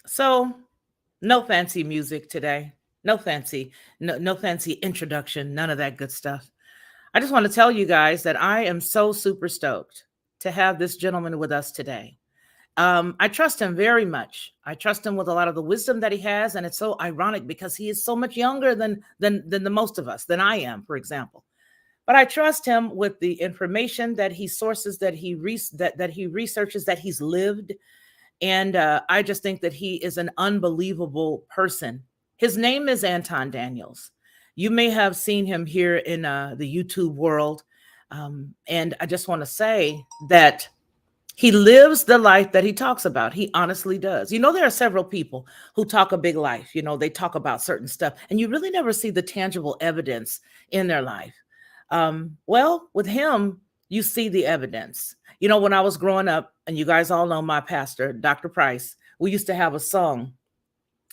So, no fancy music today. No fancy introduction, none of that good stuff. I just want to tell you guys that I am so super stoked to have this gentleman with us today. I trust him very much. I trust him with a lot of the wisdom that he has, and it's so ironic because he is so much younger than the most of us, than I am, for example. But I trust him with the information that he sources, that he researches, that he's lived, and I just think that he is an unbelievable person. His name is Anton Daniels. You may have seen him here in the YouTube world. And I just want to say that he lives the life that he talks about. He honestly does. There are several people who talk a big life. They talk about certain stuff, and you really never see the tangible evidence in their life. Well, with him, you see the evidence. When I was growing up, and you guys all know my pastor, Dr. Price, we used to have a song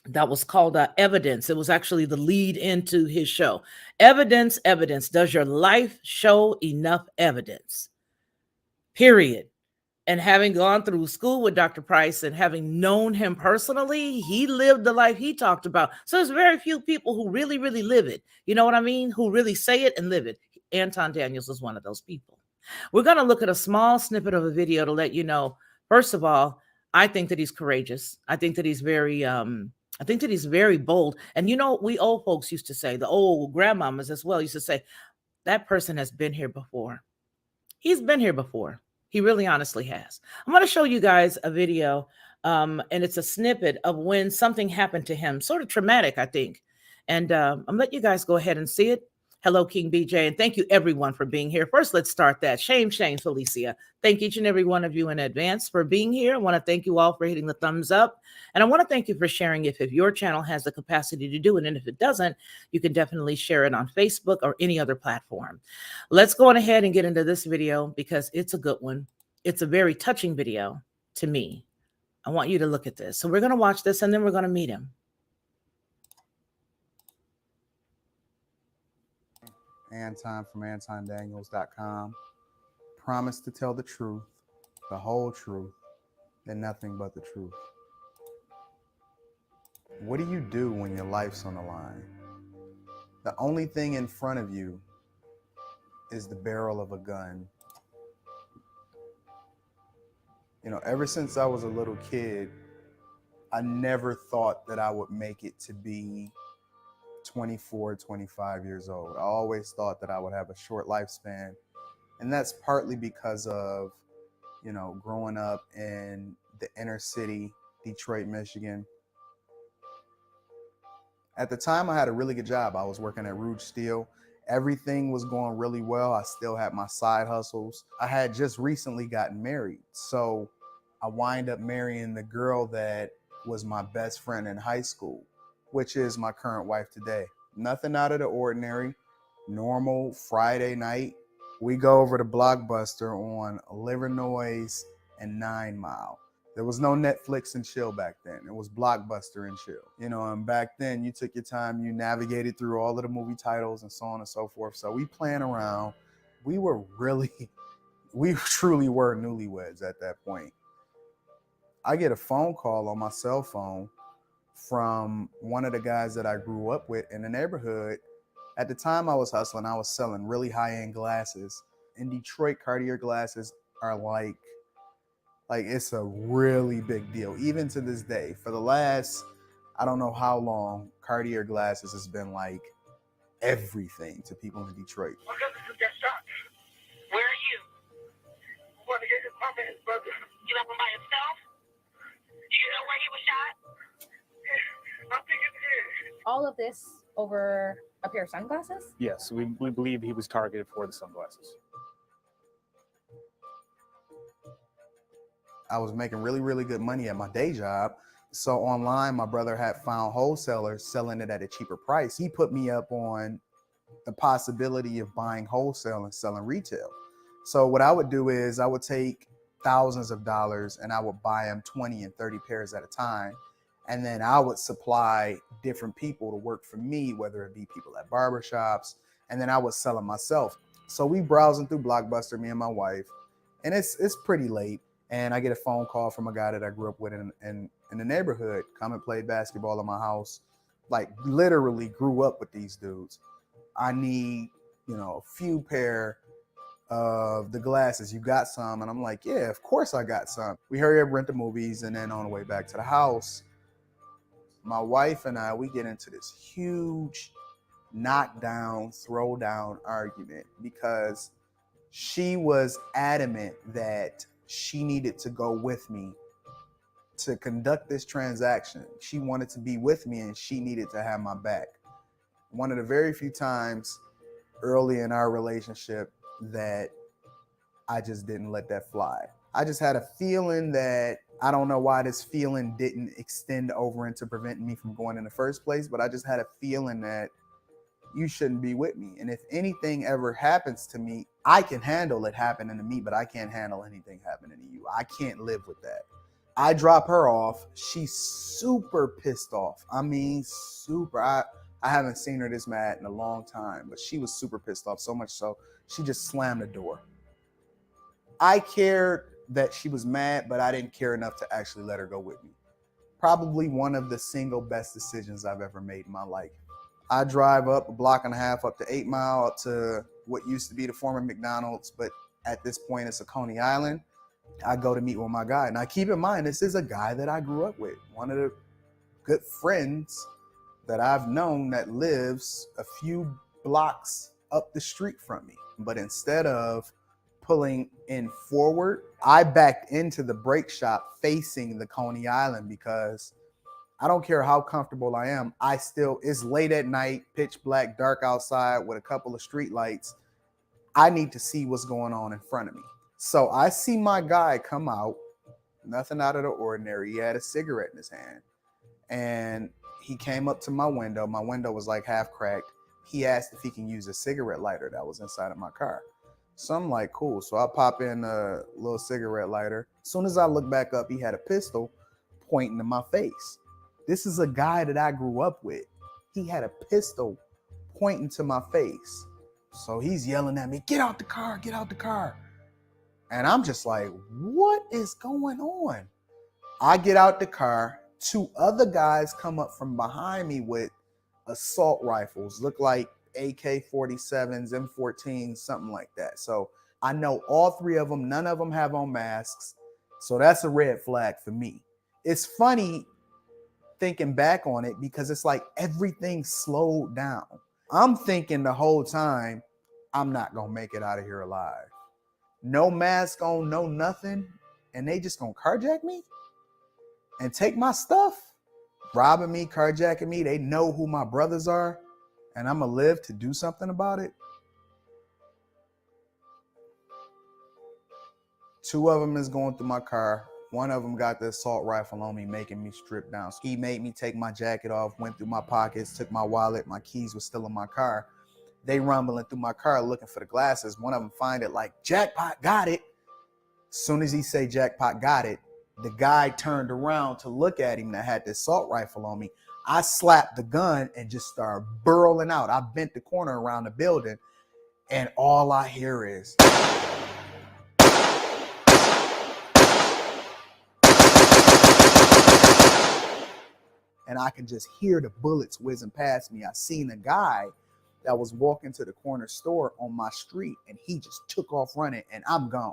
that was called Evidence. It was actually the lead into his show. Evidence, evidence. Does your life show enough evidence? Period. And having gone through school with Dr. Price and having known him personally, he lived the life he talked about. So there's very few people who really, really live it. You know what I mean? Who really say it and live it. Anton Daniels is one of those people. We're going to look at a small snippet of a video to let you know. First of all, I think that he's courageous. I think that he's very bold. And we old folks used to say, the old grandmamas as well used to say, that person has been here before. He's been here before. He really honestly has. I'm going to show you guys a video, and it's a snippet of when something happened to him, sort of traumatic, I think. And I'm letting you guys go ahead and see it. Hello, King BJ, and thank you everyone for being here. First, let's start that. Shame, Felicia. Thank each and every one of you in advance for being here. I want to thank you all for hitting the thumbs up. And I want to thank you for sharing if your channel has the capacity to do it. And if it doesn't, you can definitely share it on Facebook or any other platform. Let's go on ahead and get into this video because it's a good one. It's a very touching video to me. I want you to look at this. So we're going to watch this and then we're going to meet him. Anton from AntonDaniels.com. Promise to tell the truth, the whole truth, and nothing but the truth. What do you do when your life's on the line? The only thing in front of you is the barrel of a gun. Ever since I was a little kid, I never thought that I would make it to be 24, 25 years old. I always thought that I would have a short lifespan. And that's partly because of, growing up in the inner city, Detroit, Michigan. At the time, I had a really good job. I was working at Rouge Steel. Everything was going really well. I still had my side hustles. I had just recently gotten married. So I wind up marrying the girl that was my best friend in high school, which is my current wife today. Nothing out of the ordinary. Normal Friday night. We go over to Blockbuster on Livernois and 9 Mile. There was no Netflix and chill back then. It was Blockbuster and chill. And back then you took your time, you navigated through all of the movie titles and so on and so forth. So we playing around. We truly were newlyweds at that point. I get a phone call on my cell phone from one of the guys that I grew up with in the neighborhood. At the time I was hustling, I was selling really high-end glasses. In Detroit, Cartier glasses are like it's a really big deal, even to this day. For the last, I don't know how long, Cartier glasses has been like everything to people in Detroit. My cousin just got shot. Where are you? I want to get my man's brother. You left him by himself? Do you know where he was shot? Yeah, I think it's here. All of this over a pair of sunglasses? Yes, we believe he was targeted for the sunglasses. I was making really, really good money at my day job. So online, my brother had found wholesalers selling it at a cheaper price. He put me up on the possibility of buying wholesale and selling retail. So what I would do is I would take thousands of dollars and I would buy them 20 and 30 pairs at a time. And then I would supply different people to work for me, whether it be people at barbershops, and then I would sell them myself. So we browsing through Blockbuster, me and my wife, and it's pretty late. And I get a phone call from a guy that I grew up with in the neighborhood, come and play basketball in my house. Like literally grew up with these dudes. I need, a few pair of the glasses. You got some? And I'm like, yeah, of course I got some. We hurry up, rent the movies, and then on the way back to the house, my wife and I, we get into this huge knockdown, throwdown argument because she was adamant that she needed to go with me to conduct this transaction. She wanted to be with me and she needed to have my back. One of the very few times early in our relationship that I just didn't let that fly. I just had a feeling that I don't know why this feeling didn't extend over into preventing me from going in the first place, but I just had a feeling that you shouldn't be with me. And if anything ever happens to me, I can handle it happening to me, but I can't handle anything happening to you. I can't live with that. I drop her off. She's super pissed off. I mean, super. I haven't seen her this mad in a long time, but she was super pissed off, so much so she just slammed the door. I cared that she was mad, but I didn't care enough to actually let her go with me. Probably one of the single best decisions I've ever made in my life. I drive up a block and a half up to 8 Mile, up to what used to be the former McDonald's, but at this point it's a Coney Island. I go to meet with my guy. Now keep in mind, this is a guy that I grew up with. One of the good friends that I've known that lives a few blocks up the street from me. But instead of pulling in forward, I backed into the brake shop facing the Coney Island because I don't care how comfortable I am. It's late at night, pitch black, dark outside with a couple of street lights. I need to see what's going on in front of me. So I see my guy come out, nothing out of the ordinary. He had a cigarette in his hand and he came up to my window. My window was like half cracked. He asked if he can use a cigarette lighter that was inside of my car. So I'm like, cool. So I pop in a little cigarette lighter. As soon as I look back up, he had a pistol pointing to my face. This is a guy that I grew up with. He had a pistol pointing to my face. So he's yelling at me, get out the car, get out the car. And I'm just like, what is going on? I get out the car. 2 other guys come up from behind me with assault rifles, look like AK-47s, M14s, something like that. So I know all 3 of them, none of them have on masks. So that's a red flag for me. It's funny thinking back on it because it's like everything slowed down. I'm thinking the whole time, I'm not gonna make it out of here alive. No mask on, no nothing, and they just gonna carjack me and take my stuff, robbing me, carjacking me. They know who my brothers are, and I'm gonna live to do something about it. 2 of them is going through my car. 1 of them got the assault rifle on me, making me strip down. He made me take my jacket off, went through my pockets, took my wallet. My keys were still in my car. They rumbling through my car looking for the glasses. 1 of them find it like, jackpot, got it. As soon as he say jackpot, got it, the guy turned around to look at him that had the assault rifle on me. I slapped the gun and just started burling out. I bent the corner around the building and all I hear is... and I can just hear the bullets whizzing past me. I seen a guy that was walking to the corner store on my street and he just took off running and I'm gone.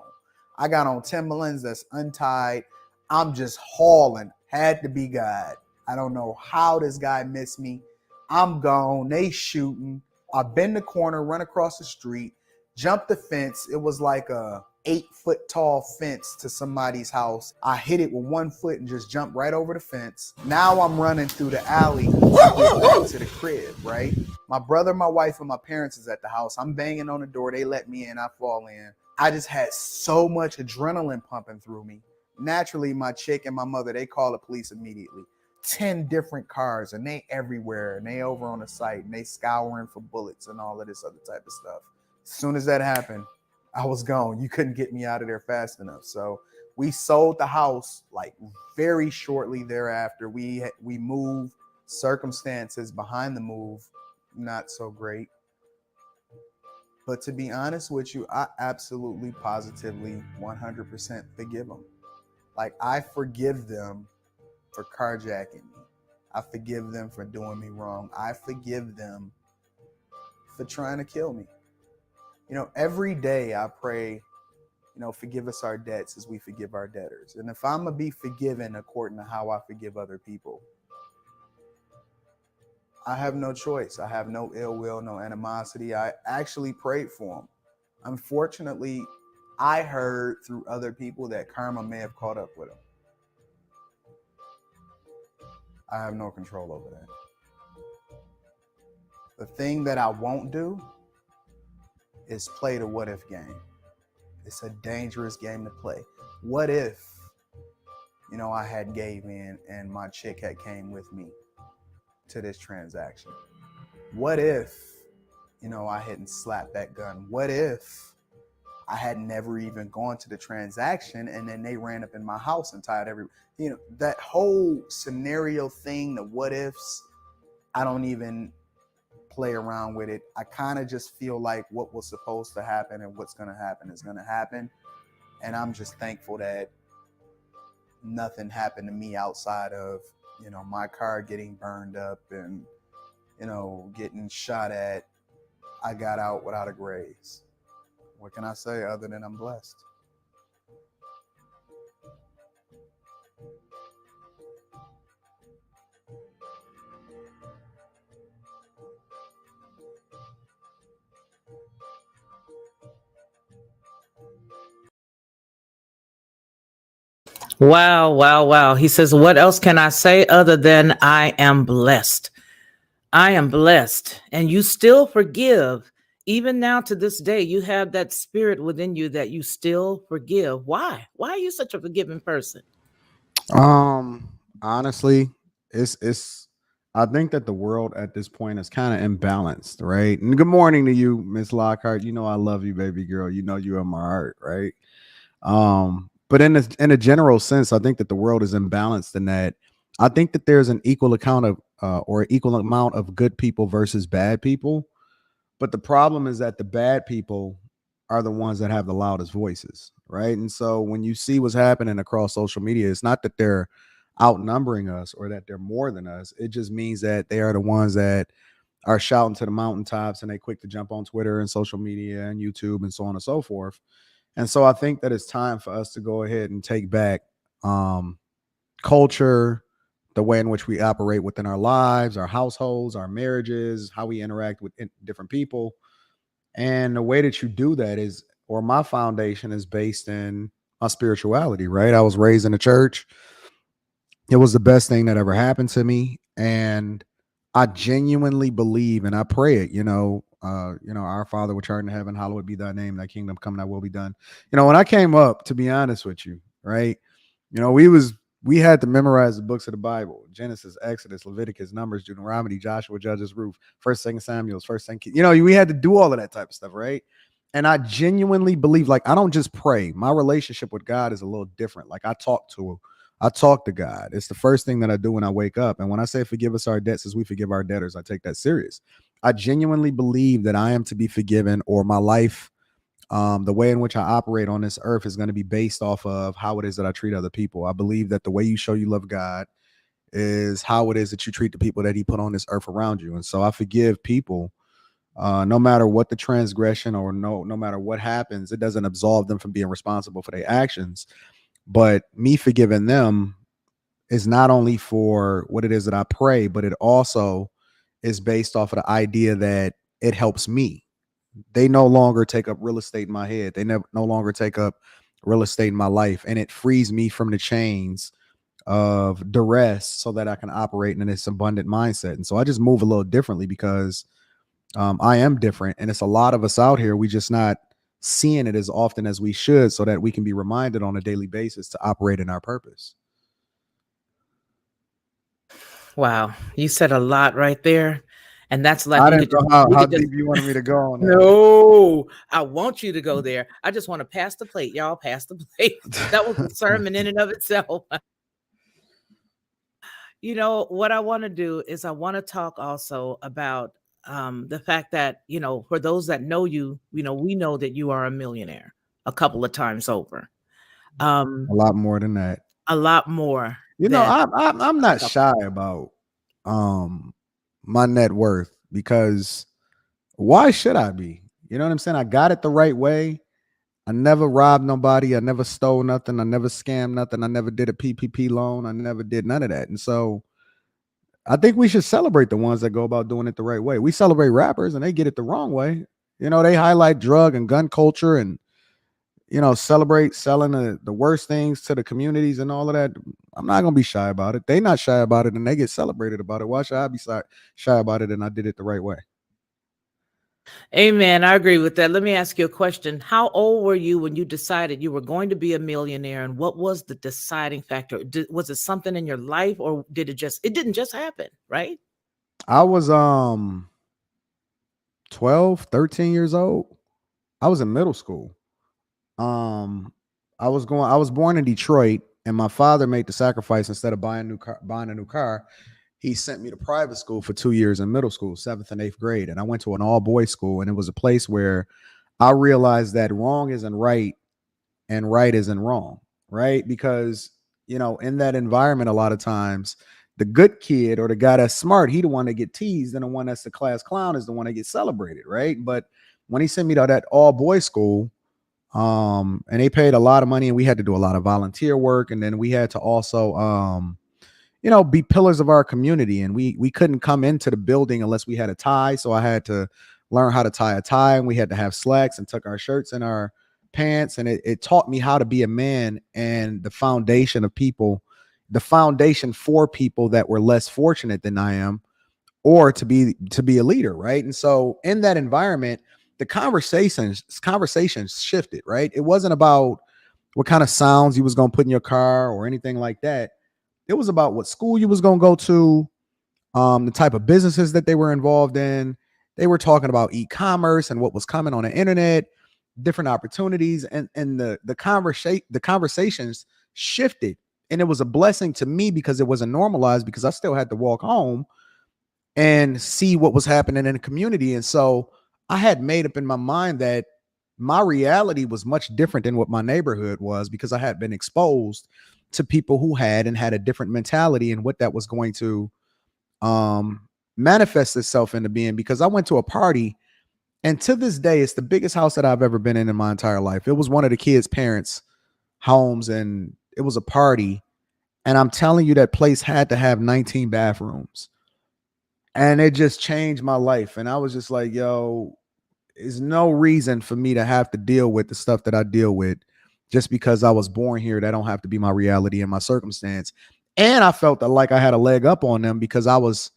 I got on Timberlands that's untied. I'm just hauling. Had to be God. I don't know how this guy missed me. I'm gone. They shooting. I bend the corner, run across the street, jump the fence. It was like a 8-foot tall fence to somebody's house. I hit it with 1 foot and just jumped right over the fence. Now I'm running through the alley to get back to the crib, right? My brother, my wife, and my parents is at the house. I'm banging on the door. They let me in. I fall in. I just had so much adrenaline pumping through me. Naturally, my chick and my mother, they call the police immediately. 10 different cars and they everywhere and they over on the site and they scouring for bullets and all of this other type of stuff. As soon as that happened, I was gone. You couldn't get me out of there fast enough. So we sold the house like very shortly thereafter. We moved. Circumstances behind the move, not so great. But to be honest with you, I absolutely, positively, 100% forgive him. Like, I forgive them for carjacking me. I forgive them for doing me wrong. I forgive them for trying to kill me. Every day I pray, forgive us our debts as we forgive our debtors. And if I'm going to be forgiven according to how I forgive other people, I have no choice. I have no ill will, no animosity. I actually prayed for them. Unfortunately, I heard through other people that karma may have caught up with them. I have no control over that. The thing that I won't do is play the what if game. It's a dangerous game to play. What if, I had gave in and my chick had came with me to this transaction? What if, I hadn't slapped that gun? What if I had never even gone to the transaction and then they ran up in my house and tied that whole scenario thing, the what ifs, I don't even play around with it. I kind of just feel like what was supposed to happen and what's going to happen is going to happen. And I'm just thankful that nothing happened to me outside of, my car getting burned up and, getting shot at. I got out without a graze. What can I say other than I'm blessed? Wow, wow, wow. He says, what else can I say other than I am blessed? I am blessed. And you still forgive. Even now to this day, you have that spirit within you that you still forgive. Why? Why are you such a forgiving person? Honestly, it's I think that the world at this point is kind of imbalanced, right? And good morning to you, Miss Lockhart. You know I love you, baby girl. You know you are my heart, right? But in a general sense, I think that the world is imbalanced in that I think that there's an equal account of or equal amount of good people versus bad people. But the problem is that the bad people are the ones that have the loudest voices, right? And so when you see what's happening across social media, it's not that they're outnumbering us or that they're more than us. It just means that they are the ones that are shouting to the mountaintops and they quick to jump on Twitter and social media and YouTube and so on and so forth. And so I think that it's time for us to go ahead and take back um, culture, the way in which we operate within our lives, our households, our marriages, how we interact with different people. And the way that you do that is, or my foundation is based in my spirituality, right? I was raised in a church. It was the best thing that ever happened to me. And I genuinely believe and I pray it, our Father which art in heaven, hallowed be thy name, thy kingdom come, thy will be done. When I came up, to be honest with you, right? We had to memorize the books of the Bible: Genesis, Exodus, Leviticus, Numbers, Deuteronomy, Joshua, Judges, Ruth, First, Second Samuel's, First, Second. We had to do all of that type of stuff, right? And I genuinely believe, like, I don't just pray. My relationship with God is a little different. Like, I talk to God. It's the first thing that I do when I wake up. And when I say forgive us our debts as we forgive our debtors, I take that serious. I genuinely believe that I am to be forgiven, or my life, the way in which I operate on this earth is going to be based off of how it is that I treat other people. I believe that the way you show you love God is how it is that you treat the people that he put on this earth around you. And so I forgive people, no matter what the transgression or no matter what happens. It doesn't absolve them from being responsible for their actions. But me forgiving them is not only for what it is that I pray, but it also is based off of the idea that it helps me. They no longer take up real estate in my head. They no longer take up real estate in my life. And it frees me from the chains of duress so that I can operate in this abundant mindset. And so I just move a little differently because I am different. And it's a lot of us out here. We just not seeing it as often as we should so that we can be reminded on a daily basis to operate in our purpose. Wow, you said a lot right there. And that's like I you didn't could know just how deep you wanted me to go on that. No, I want you to go there. I just want to pass the plate, y'all. Pass the plate. That was a sermon in and of itself. What I want to do is I want to talk also about the fact that, for those that know you, we know that you are a millionaire a couple of times over. A lot more than that. A lot more You know, than I'm a not couple. shy about my net worth because why should I be? You know what I'm saying? I got it the right way. I never robbed nobody. I never stole nothing. I never scammed nothing. I never did a PPP loan. I never did none of that. And so I think we should celebrate the ones that go about doing it the right way. We celebrate rappers and they get it the wrong way. You know, they highlight drug and gun culture and, you know, celebrate selling the worst things to the communities and all of that. I'm not going to be shy about it. They not shy about it and they get celebrated about it. Why should I be shy about it and I did it the right way? Amen. I agree with that. Let me ask you a question. How old were you when you decided you were going to be a millionaire, and what was the deciding factor? Was it something in your life, or it didn't just happen, right? I was 12, 13 years old. I was in middle school. Um, I was born in Detroit, and my father made the sacrifice instead of buying a new car. He sent me to private school for 2 years in middle school, 7th and 8th grade. And I went to an all boys school, and it was a place where I realized that wrong isn't right and right isn't wrong, right? Because, you know, in that environment, a lot of times the good kid or the guy that's smart, he the one that get teased, and the one that's the class clown is the one that gets celebrated, right? But when he sent me to that all boys school, and they paid a lot of money, and we had to do a lot of volunteer work, and then we had to also you know, be pillars of our community. And we couldn't come into the building unless we had a tie. So I had to learn how to tie a tie, and we had to have slacks and tuck our shirts in our pants. And it taught me how to be a man and the foundation of people, the foundation for people that were less fortunate than I am, or to be a leader, right? And so in that environment, the conversations shifted, right? It wasn't about what kind of sounds you was going to put in your car or anything like that. It was about what school you was going to go to, the type of businesses that they were involved in. They were talking about e-commerce and what was coming on the internet, different opportunities, and the conversations shifted. And it was a blessing to me because it wasn't normalized, because I still had to walk home and see what was happening in the community. And so I had made up in my mind that my reality was much different than what my neighborhood was, because I had been exposed to people who had a different mentality and what that was going to manifest itself into being. Because I went to a party, and to this day, it's the biggest house that I've ever been in my entire life. It was one of the kids' parents' homes, and it was a party. And I'm telling you, that place had to have 19 bathrooms. And it just changed my life. And I was just like, yo, there's no reason for me to have to deal with the stuff that I deal with just because I was born here. That don't have to be my reality and my circumstance. And I felt that like I had a leg up on them because I was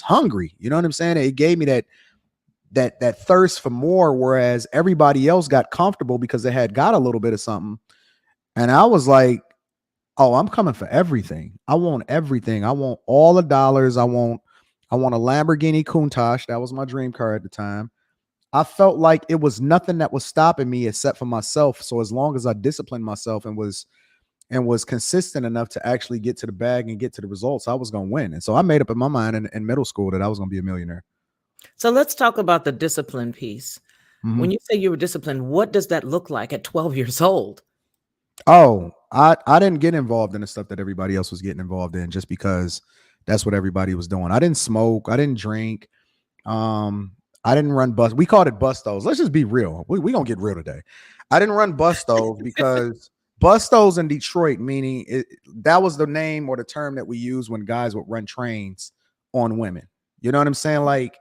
hungry. You know what I'm saying? It gave me that thirst for more, whereas everybody else got comfortable because they had got a little bit of something. And I was like, oh, I'm coming for everything. I want everything. I want all the dollars. I want a Lamborghini Countach. That was my dream car at the time. I felt like it was nothing that was stopping me except for myself. So as long as I disciplined myself and was consistent enough to actually get to the bag and get to the results, I was going to win. And so I made up in my mind in middle school that I was going to be a millionaire. So let's talk about the discipline piece. Mm-hmm. When you say you were disciplined, what does that look like at 12 years old? Oh, I didn't get involved in the stuff that everybody else was getting involved in just because that's what everybody was doing. I didn't smoke. I didn't drink. I didn't run bus. We called it bustos. Let's just be real. We gonna get real today. I didn't run bustos because bustos in Detroit, meaning that was the name or the term that we use when guys would run trains on women. You know what I'm saying? Like,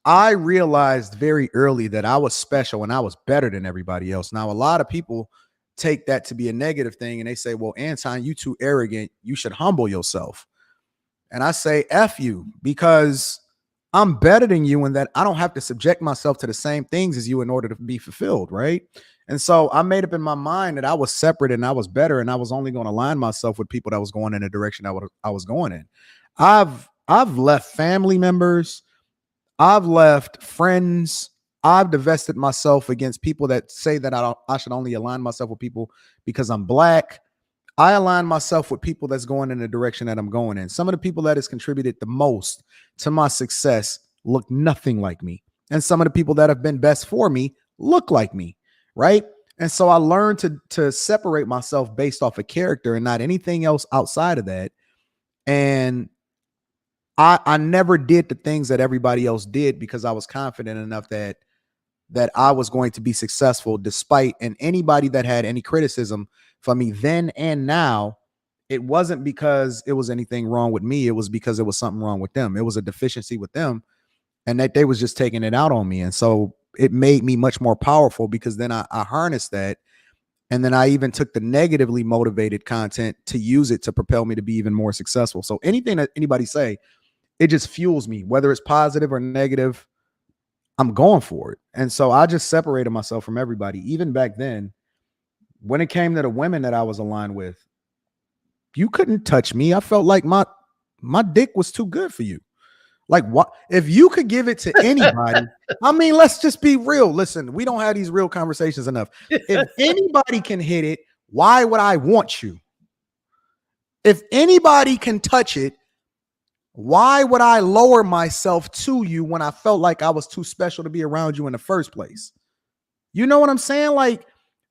I realized very early that I was special and I was better than everybody else. Now, a lot of people take that to be a negative thing and they say, well, Anton, you too arrogant. You should humble yourself. And I say, F you, because I'm better than you in that I don't have to subject myself to the same things as you in order to be fulfilled, right? And so I made up in my mind that I was separate and I was better, and I was only going to align myself with people that was going in the direction I was going in. I've left family members, I've left friends, I've divested myself against people that say that I should only align myself with people because I'm black. I align myself with people that's going in the direction that I'm going in. Some of the people that has contributed the most to my success look nothing like me. And some of the people that have been best for me look like me, right? And so I learned to separate myself based off of character and not anything else outside of that. And I never did the things that everybody else did because I was confident enough that I was going to be successful despite, and anybody that had any criticism for me then and now, it wasn't because it was anything wrong with me. It was because it was something wrong with them. It was a deficiency with them, and that they was just taking it out on me. And so it made me much more powerful because then I harnessed that. And then I even took the negatively motivated content to use it to propel me to be even more successful. So anything that anybody say, it just fuels me, whether it's positive or negative. I'm going for it. And so I just separated myself from everybody. Even back then, when it came to the women that I was aligned with, you couldn't touch me. I felt like my dick was too good for you. Like, what if you could give it to anybody? I mean, let's just be real. Listen, we don't have these real conversations enough. If anybody can hit it, why would I want you? If anybody can touch it, why would I lower myself to you when I felt like I was too special to be around you in the first place? You know what I'm saying? Like,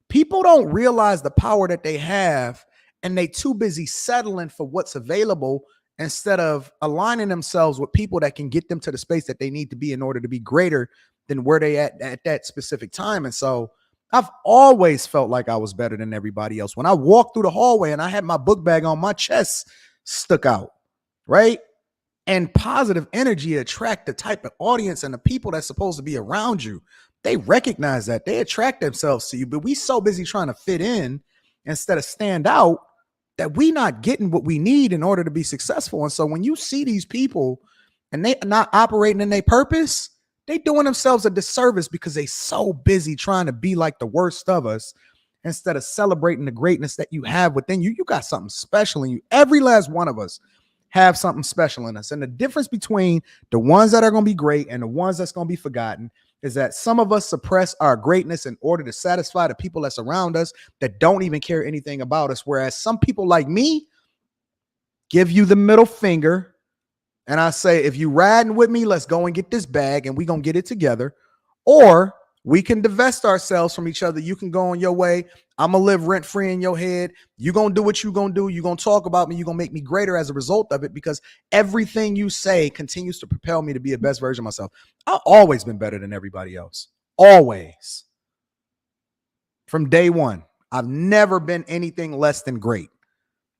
people don't realize the power that they have, and they too busy settling for what's available instead of aligning themselves with people that can get them to the space that they need to be in order to be greater than where they at that specific time. And so I've always felt like I was better than everybody else. When I walked through the hallway and I had my book bag on, my chest stuck out, right? And positive energy attract the type of audience and the people that's supposed to be around you. They recognize that. They attract themselves to you. But we so busy trying to fit in instead of stand out that we not getting what we need in order to be successful. And so when you see these people and they not operating in their purpose, they doing themselves a disservice because they so busy trying to be like the worst of us instead of celebrating the greatness that you have within you. You got something special in you. Every last one of us have something special in us. And the difference between the ones that are going to be great and the ones that's going to be forgotten is that some of us suppress our greatness in order to satisfy the people that's around us that don't even care anything about us. Whereas some people like me give you the middle finger. And I say, if you riding with me, let's go and get this bag and we're going to get it together. Or we can divest ourselves from each other. You can go on your way. I'm going to live rent free in your head. You're going to do what you're going to do. You're going to talk about me. You're going to make me greater as a result of it, because everything you say continues to propel me to be the best version of myself. I've always been better than everybody else. Always. From day one, I've never been anything less than great.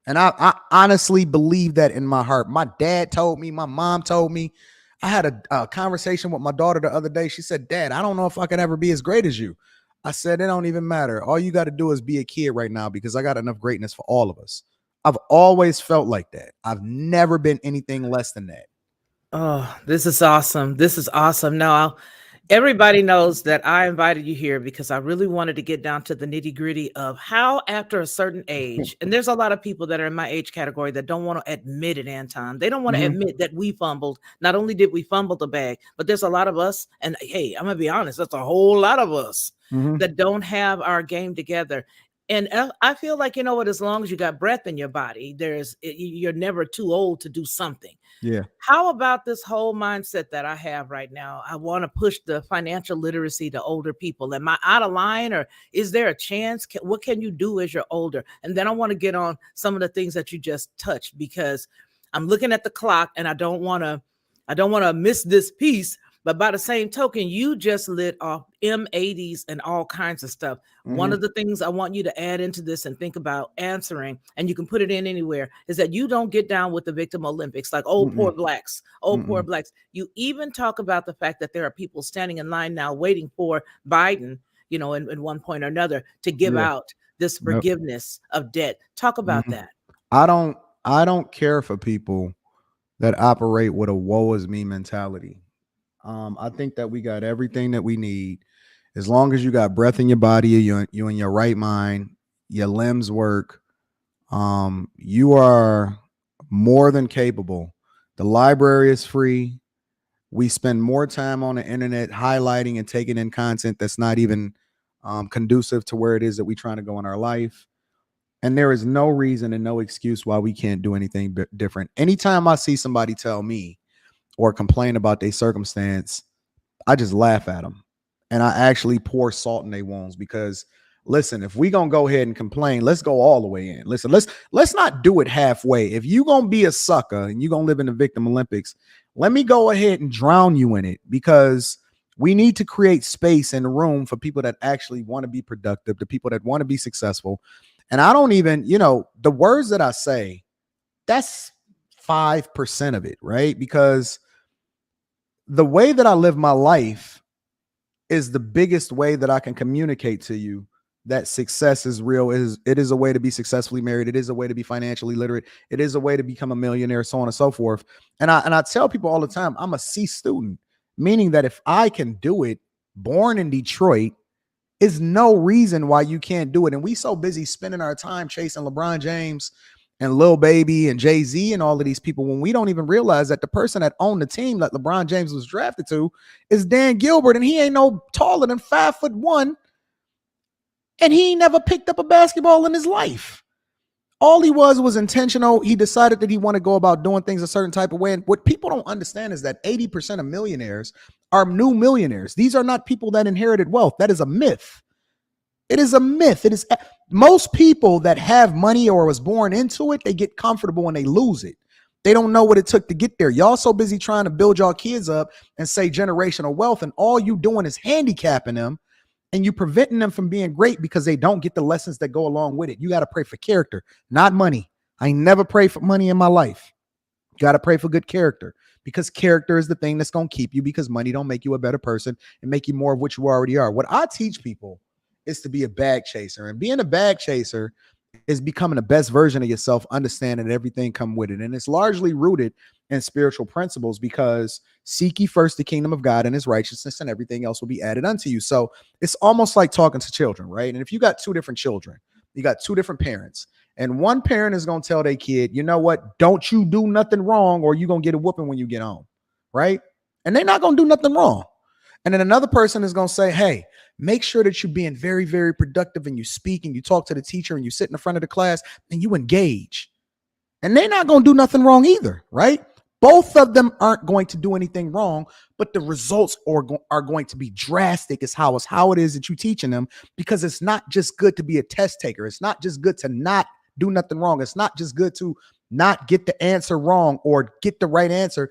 And I honestly believe that in my heart. My dad told me, my mom told me. I had a conversation with my daughter the other day. She said, Dad, I don't know if I can ever be as great as you. I said, it don't even matter. All you got to do is be a kid right now, because I got enough greatness for all of us. I've always felt like that. I've never been anything less than that. Oh, this is awesome. This is awesome. Now, everybody knows that I invited you here because I really wanted to get down to the nitty gritty of how, after a certain age, and there's a lot of people that are in my age category that don't want to admit it, Anton. They don't want to admit that we fumbled. Not only did we fumble the bag, but there's a lot of us, and hey, I'm going to be honest, that's a whole lot of us that don't have our game together. And I feel like, you know what, as long as you got breath in your body, you're never too old to do something. Yeah. How about this whole mindset that I have right now? I want to push the financial literacy to older people. Am I out of line, or is there a chance? What can you do as you're older? And then I want to get on some of the things that you just touched, because I'm looking at the clock and I don't want to miss this piece. But by the same token, you just lit off M80s and all kinds of stuff. One of the things I want you to add into this and think about answering, and you can put it in anywhere, is that you don't get down with the victim Olympics, like, oh, poor blacks, poor blacks. You even talk about the fact that there are people standing in line now waiting for Biden, you know, in one point or another, to give out this forgiveness of debt. Talk about that. I don't care for people that operate with a woe is me mentality. I think that we got everything that we need. As long as you got breath in your body, you in your right mind, your limbs work, you are more than capable. The library is free. We spend more time on the internet highlighting and taking in content that's not even conducive to where it is that we're trying to go in our life. And there is no reason and no excuse why we can't do anything different. Anytime I see somebody tell me or complain about their circumstance, I just laugh at them. And I actually pour salt in their wounds, because listen, if we gonna go ahead and complain, let's go all the way in. Listen, let's not do it halfway. If you gonna be a sucker and you gonna live in the victim Olympics, let me go ahead and drown you in it, because we need to create space and room for people that actually want to be productive, the people that want to be successful. And I don't even, the words that I say, that's 5% of it, right? Because the way that I live my life is the biggest way that I can communicate to you that success is real. It is a way to be successfully married. It is a way to be financially literate. It is a way to become a millionaire, so on and so forth. And I tell people all the time, I'm a C student, meaning that if I can do it, born in Detroit, is no reason why you can't do it. And we so busy spending our time chasing LeBron James and Lil Baby and Jay-Z and all of these people, when we don't even realize that the person that owned the team that LeBron James was drafted to is Dan Gilbert, and he ain't no taller than 5'1", and he never picked up a basketball in his life. All he was intentional. He decided that he wanted to go about doing things a certain type of way. And what people don't understand is that 80% of millionaires are new millionaires. These are not people that inherited wealth. That is a myth. It is a myth. It is most people that have money or was born into it, they get comfortable and they lose it. They don't know what it took to get there. Y'all so busy trying to build y'all kids up and say generational wealth, and all you doing is handicapping them, and you preventing them from being great because they don't get the lessons that go along with it. You got to pray for character, not money. I never prayed for money in my life. You got to pray for good character, because character is the thing that's going to keep you, because money don't make you a better person and make you more of what you already are. What I teach people is to be a bag chaser, and being a bag chaser is becoming the best version of yourself, understanding that everything come with it. And it's largely rooted in spiritual principles, because seek ye first the kingdom of God and his righteousness, and everything else will be added unto you. So it's almost like talking to children, right? And if you got two different children, you got two different parents, and one parent is going to tell their kid, you know what, don't you do nothing wrong, or you're going to get a whooping when you get home, right? And they're not going to do nothing wrong. And then another person is going to say, hey, make sure that you're being very, very productive, and you speak and you talk to the teacher and you sit in the front of the class and you engage. And they're not going to do nothing wrong either, right? Both of them aren't going to do anything wrong, but the results are going to be drastic as how it is that you're teaching them, because it's not just good to be a test taker. It's not just good to not do nothing wrong. It's not just good to not get the answer wrong or get the right answer.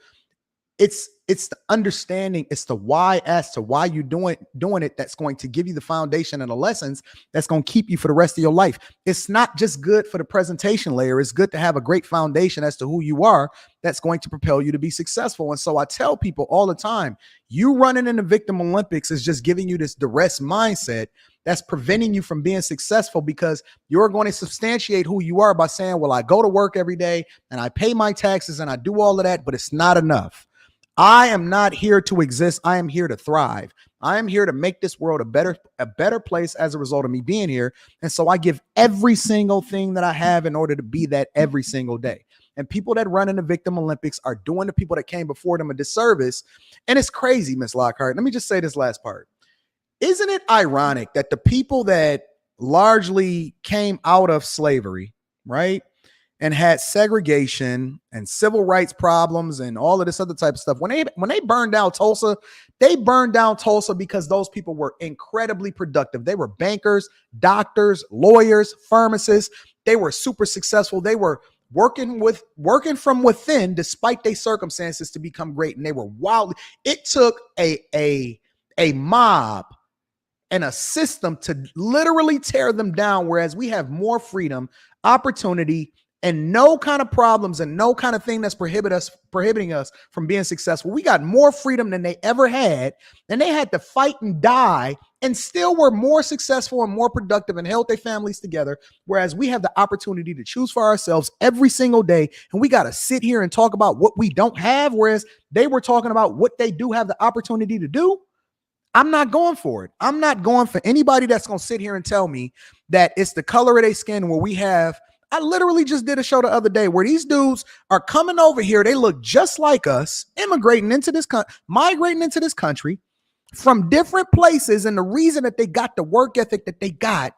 It's the understanding, it's the why as to why you're doing it that's going to give you the foundation and the lessons that's going to keep you for the rest of your life. It's not just good for the presentation layer. It's good to have a great foundation as to who you are that's going to propel you to be successful. And so I tell people all the time, you running in the victim Olympics is just giving you this duress mindset that's preventing you from being successful, because you're going to substantiate who you are by saying, well, I go to work every day and I pay my taxes and I do all of that, but it's not enough. I am not here to exist. I am here to thrive. I am here to make this world a better place as a result of me being here. And so I give every single thing that I have in order to be that every single day. And people that run in the victim Olympics are doing the people that came before them a disservice. And it's crazy, Miss Lockhart. Let me just say this last part. Isn't it ironic that the people that largely came out of slavery, right, and had segregation and civil rights problems and all of this other type of stuff, when they burned down Tulsa, they burned down Tulsa because those people were incredibly productive. They were bankers, doctors, lawyers, pharmacists. They were super successful. They were working from within despite their circumstances to become great. And they were wildly, it took a mob and a system to literally tear them down. Whereas we have more freedom, opportunity, and no kind of problems and no kind of thing that's prohibiting us from being successful. We got more freedom than they ever had, and they had to fight and die and still were more successful and more productive and held their families together. Whereas we have the opportunity to choose for ourselves every single day, and we got to sit here and talk about what we don't have, whereas they were talking about what they do have the opportunity to do. I'm not going for it. I'm not going for anybody that's going to sit here and tell me that it's the color of their skin, where we have, I literally just did a show the other day where these dudes are coming over here. They look just like us, migrating into this country from different places. And the reason that they got the work ethic that they got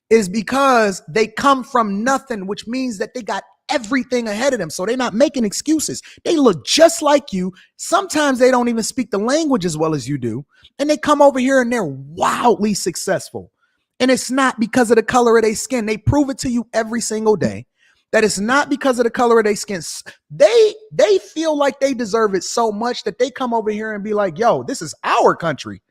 is because they come from nothing, which means that they got everything ahead of them. So they're not making excuses. They look just like you. Sometimes they don't even speak the language as well as you do. And they come over here and they're wildly successful. And it's not because of the color of their skin. They prove it to you every single day that it's not because of the color of their skin. They feel like they deserve it so much that they come over here and be like, yo, this is our country.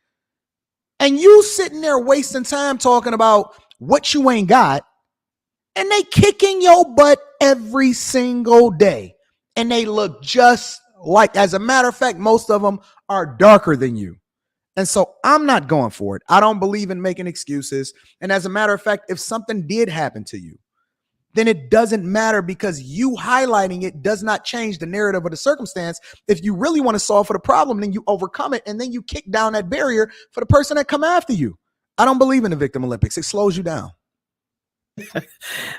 And you sitting there wasting time talking about what you ain't got, and they kicking your butt every single day. And they look just like, as a matter of fact, most of them are darker than you. And so I'm not going for it. I don't believe in making excuses. And as a matter of fact, if something did happen to you, then it doesn't matter, because you highlighting it does not change the narrative of the circumstance. If you really want to solve for the problem, then you overcome it, and then you kick down that barrier for the person that come after you. I don't believe in the victim Olympics. It slows you down.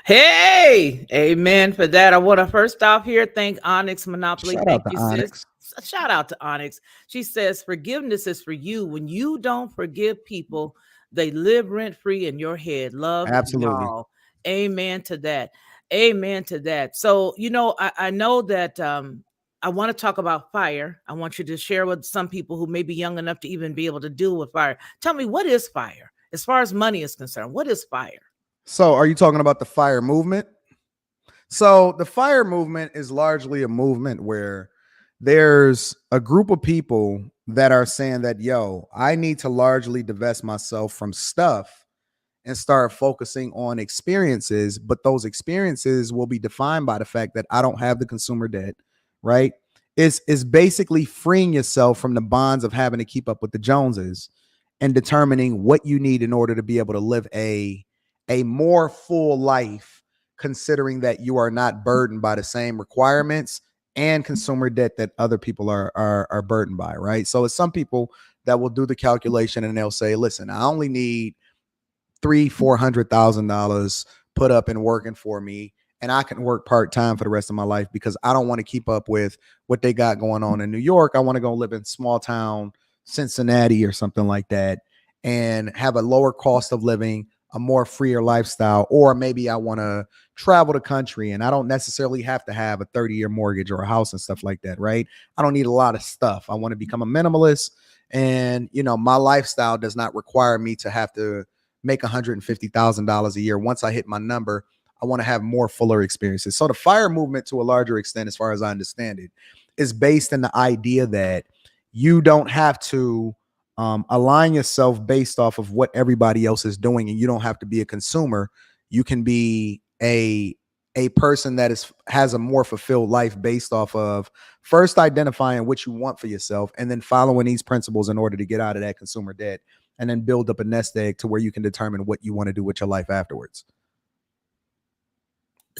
Hey, amen for that. I want to first off here thank Onyx Monopoly. Shout Thank out to you, Onyx. sis. Shout out to Onyx. She says, forgiveness is for you. When you don't forgive people, they live rent free in your head. Love Absolutely. y'all. Amen to that. Amen to that. So, I know that I want to talk about fire. I want you to share with some people who may be young enough to even be able to deal with fire. Tell me, what is fire? As far as money is concerned, what is fire? So are you talking about the fire movement? So the fire movement is largely a movement where there's a group of people that are saying that, yo, I need to largely divest myself from stuff and start focusing on experiences. But those experiences will be defined by the fact that I don't have the consumer debt, right? It's basically freeing yourself from the bonds of having to keep up with the Joneses and determining what you need in order to be able to live a more full life, considering that you are not burdened by the same requirements and consumer debt that other people are burdened by, right? So it's some people that will do the calculation and they'll say, listen, I only need $300,000-$400,000 put up and working for me, and I can work part-time for the rest of my life because I don't want to keep up with what they got going on in New York. I want to go live in small town Cincinnati or something like that and have a lower cost of living, a more freer lifestyle. Or maybe I want to travel the country and I don't necessarily have to have a 30-year mortgage or a house and stuff like that, right? I don't need a lot of stuff. I want to become a minimalist, and my lifestyle does not require me to have to make $150,000 a year. Once I hit my number, I want to have more fuller experiences. So the fire movement, to a larger extent, as far as I understand it, is based in the idea that you don't have to align yourself based off of what everybody else is doing, and you don't have to be a consumer. You can be a person that has a more fulfilled life based off of first identifying what you want for yourself and then following these principles in order to get out of that consumer debt, and then build up a nest egg to where you can determine what you want to do with your life afterwards.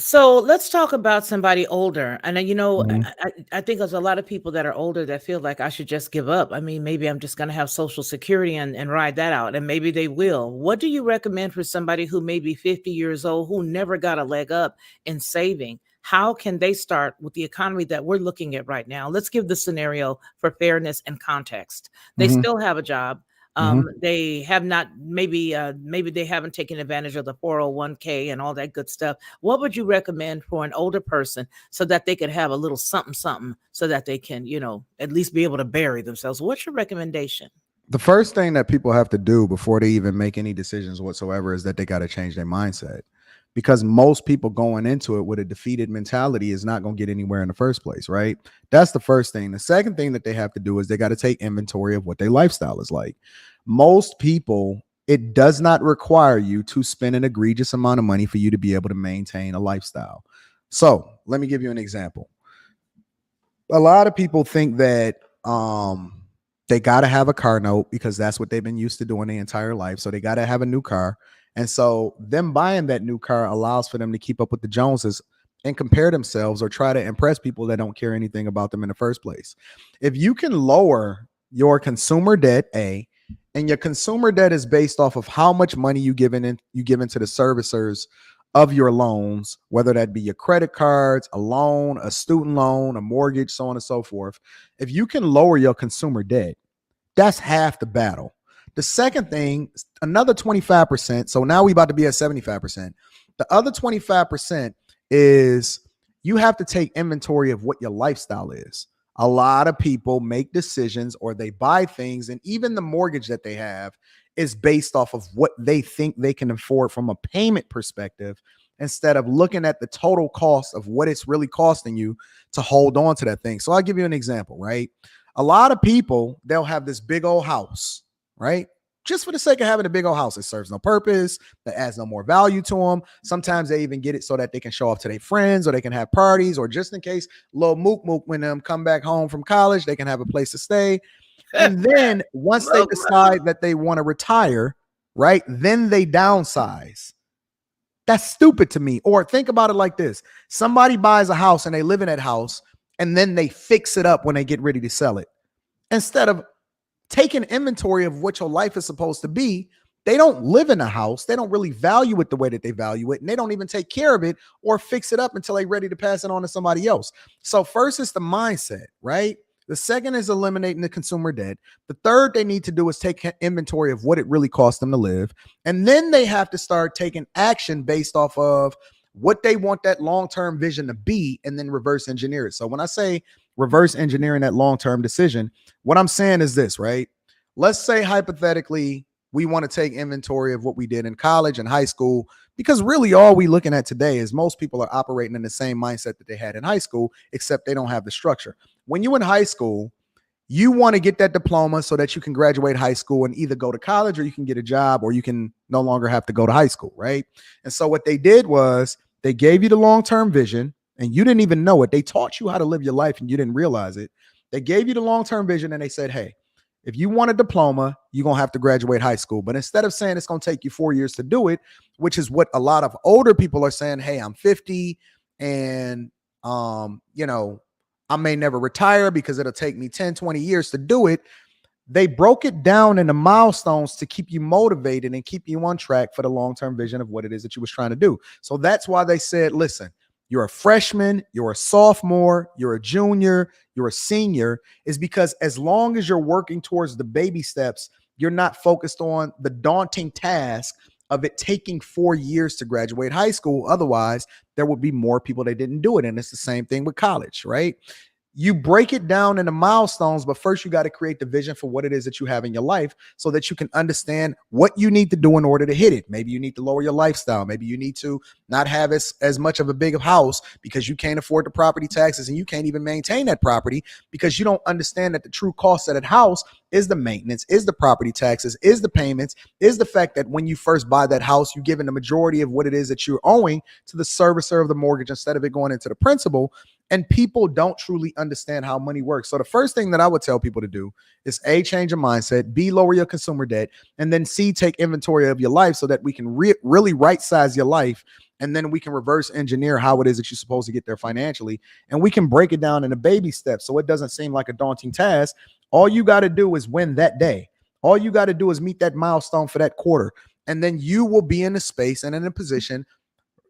So let's talk about somebody older. And Mhm. I think there's a lot of people that are older that feel like I should just give up. I mean, maybe I'm just going to have Social Security and ride that out. And maybe they will. What do you recommend for somebody who may be 50 years old, who never got a leg up in saving? How can they start with the economy that we're looking at right now? Let's give the scenario for fairness and context. They Mhm. still have a job. They have not, maybe they haven't taken advantage of the 401k and all that good stuff. What would you recommend for an older person so that they could have a little something so that they can, at least be able to bury themselves? What's your recommendation? The first thing that people have to do before they even make any decisions whatsoever is that they got to change their mindset, because most people going into it with a defeated mentality is not going to get anywhere in the first place, right? That's the first thing. The second thing that they have to do is they got to take inventory of what their lifestyle is like. Most people, it does not require you to spend an egregious amount of money for you to be able to maintain a lifestyle. So let me give you an example. A lot of people think that they got to have a car note because that's what they've been used to doing their entire life. So they got to have a new car. And so them buying that new car allows for them to keep up with the Joneses and compare themselves or try to impress people that don't care anything about them in the first place. If you can lower your consumer debt, and your consumer debt is based off of how much money you give into the servicers of your loans, whether that be your credit cards, a loan, a student loan, a mortgage, so on and so forth. If you can lower your consumer debt, that's half the battle. The second thing, another 25%. So now we about to be at 75%. The other 25% is you have to take inventory of what your lifestyle is. A lot of people make decisions or they buy things, and even the mortgage that they have is based off of what they think they can afford from a payment perspective, instead of looking at the total cost of what it's really costing you to hold on to that thing. So I'll give you an example, right? A lot of people, they'll have this big old house, right? Just for the sake of having a big old house. It serves no purpose. That adds no more value to them. Sometimes they even get it so that they can show off to their friends, or they can have parties, or just in case little mook when them come back home from college, they can have a place to stay. And then once they decide that they want to retire, right, then they downsize. That's stupid to me. Or think about it like this. Somebody buys a house and they live in that house, and then they fix it up when they get ready to sell it. Instead of taking inventory of what your life is supposed to be, they don't live in a house. They don't really value it the way that they value it. And they don't even take care of it or fix it up until they're ready to pass it on to somebody else. So first is the mindset, right? The second is eliminating the consumer debt. The third they need to do is take inventory of what it really costs them to live. And then they have to start taking action based off of what they want that long-term vision to be, and then reverse engineer it. So when I say reverse engineering that long-term decision, what I'm saying is this, right? Let's say hypothetically, we want to take inventory of what we did in college and high school, because really all we looking at today is most people are operating in the same mindset that they had in high school, except they don't have the structure. When you're in high school, you want to get that diploma so that you can graduate high school and either go to college, or you can get a job, or you can no longer have to go to high school, right? And so what they did was they gave you the long-term vision, and you didn't even know it. They taught you how to live your life and you didn't realize it. They gave you the long-term vision, and they said, hey, if you want a diploma, you're going to have to graduate high school. But instead of saying it's going to take you 4 years to do it, which is what a lot of older people are saying, hey, I'm 50 and, I may never retire because it'll take me 10, 20 years to do it. They broke it down into milestones to keep you motivated and keep you on track for the long-term vision of what it is that you was trying to do. So that's why they said, listen, you're a freshman, you're a sophomore, you're a junior, you're a senior, is because as long as you're working towards the baby steps, you're not focused on the daunting task of it taking 4 years to graduate high school. Otherwise, there would be more people that didn't do it. And it's the same thing with college, right? You break it down into milestones, but first you got to create the vision for what it is that you have in your life so that you can understand what you need to do in order to hit it. Maybe you need to lower your lifestyle. Maybe you need to not have as much of a big house because you can't afford the property taxes and you can't even maintain that property because you don't understand that the true cost of that house is the maintenance, is the property taxes, is the payments, is the fact that when you first buy that house, you're giving the majority of what it is that you're owing to the servicer of the mortgage instead of it going into the principal. And people don't truly understand how money works. So the first thing that I would tell people to do is A, change your mindset, B, lower your consumer debt, and then C, take inventory of your life so that we can really right size your life. And then we can reverse engineer how it is that you're supposed to get there financially. And we can break it down into baby steps so it doesn't seem like a daunting task. All you got to do is win that day. All you got to do is meet that milestone for that quarter. And then you will be in a space and in a position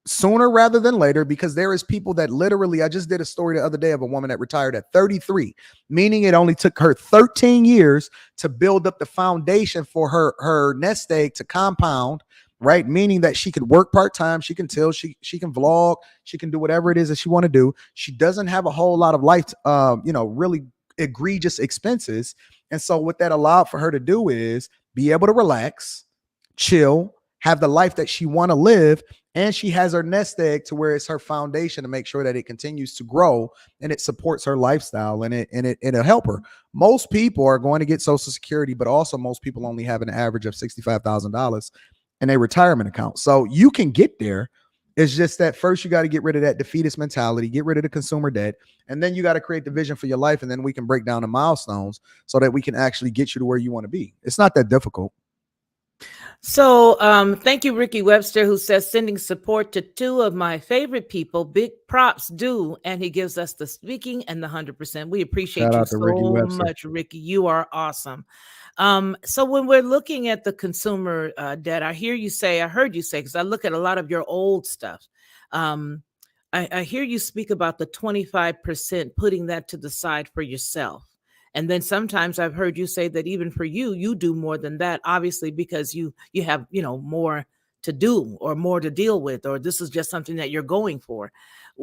sooner rather than later, because there is people that literally, I just did a story the other day of a woman that retired at 33, meaning it only took her 13 years to build up the foundation for her nest egg to compound, right? Meaning that she could work part-time, she can till, she can vlog, she can do whatever it is that she want to do. She doesn't have a whole lot of life, really egregious expenses. And so what that allowed for her to do is be able to relax, chill, have the life that she want to live. And she has her nest egg to where it's her foundation to make sure that it continues to grow and it supports her lifestyle and it'll help her. Most people are going to get Social Security, but also most people only have an average of $65,000 in a retirement account. So you can get there. It's just that first you got to get rid of that defeatist mentality, get rid of the consumer debt, and then you got to create the vision for your life. And then we can break down the milestones so that we can actually get you to where you want to be. It's not that difficult. So thank you, Ricky Webster, who says sending support to two of my favorite people. Big props due. And he gives us the speaking and the 100%. We appreciate you so much, Ricky. You are awesome. So when we're looking at the consumer debt, I heard you say, because I look at a lot of your old stuff. I hear you speak about the 25%, putting that to the side for yourself. And then sometimes I've heard you say that even for you, you do more than that, obviously, because you have, more to do or more to deal with, or this is just something that you're going for.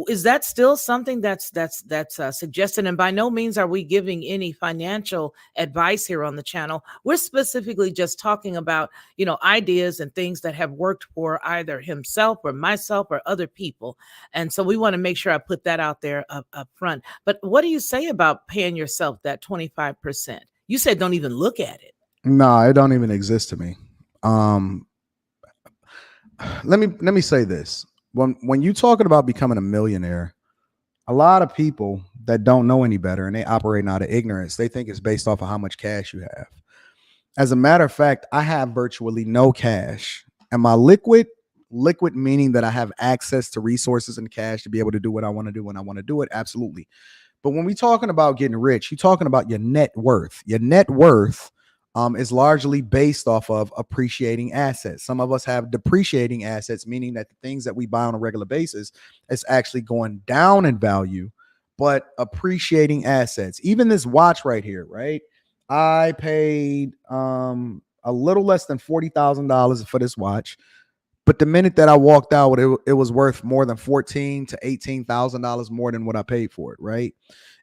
Is that still something that's suggested? And by no means are we giving any financial advice here on the channel. We're specifically just talking about, ideas and things that have worked for either himself or myself or other people. And so we want to make sure I put that out there up front. But what do you say about paying yourself that 25%? You said don't even look at it. No, it don't even exist to me. Let me say this. When you talking about becoming a millionaire, a lot of people that don't know any better and they operate out of ignorance, they think it's based off of how much cash you have. As a matter of fact, I have virtually no cash. Am I liquid meaning that I have access to resources and cash to be able to do what I want to do when I want to do it? Absolutely. But when we're talking about getting rich, you're talking about your net worth. Your net worth is largely based off of appreciating assets. Some of us have depreciating assets, meaning that the things that we buy on a regular basis is actually going down in value, but appreciating assets. Even this watch right here, right? I paid a little less than $40,000 for this watch, but the minute that I walked out, it was worth more than $14,000 to $18,000 more than what I paid for it, right?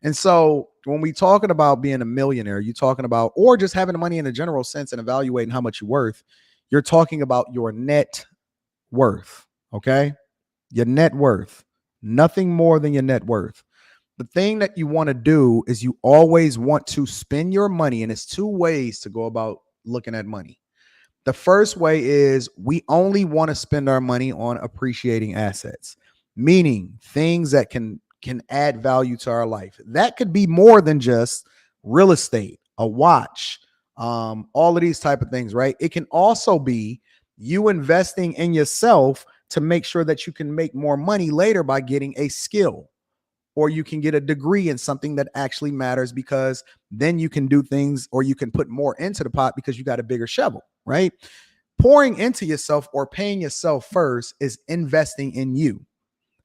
And so when we talking about being a millionaire, you're talking about, or just having the money in a general sense and evaluating how much you're worth, you're talking about your net worth, okay? Your net worth, nothing more than your net worth. The thing that you want to do is you always want to spend your money, and it's two ways to go about looking at money. The first way is we only want to spend our money on appreciating assets, meaning things that can add value to our life. That could be more than just real estate, a watch, all of these type of things, right? It can also be you investing in yourself to make sure that you can make more money later by getting a skill, or you can get a degree in something that actually matters, because then you can do things, or you can put more into the pot because you got a bigger shovel, right? Pouring into yourself or paying yourself first is investing in you.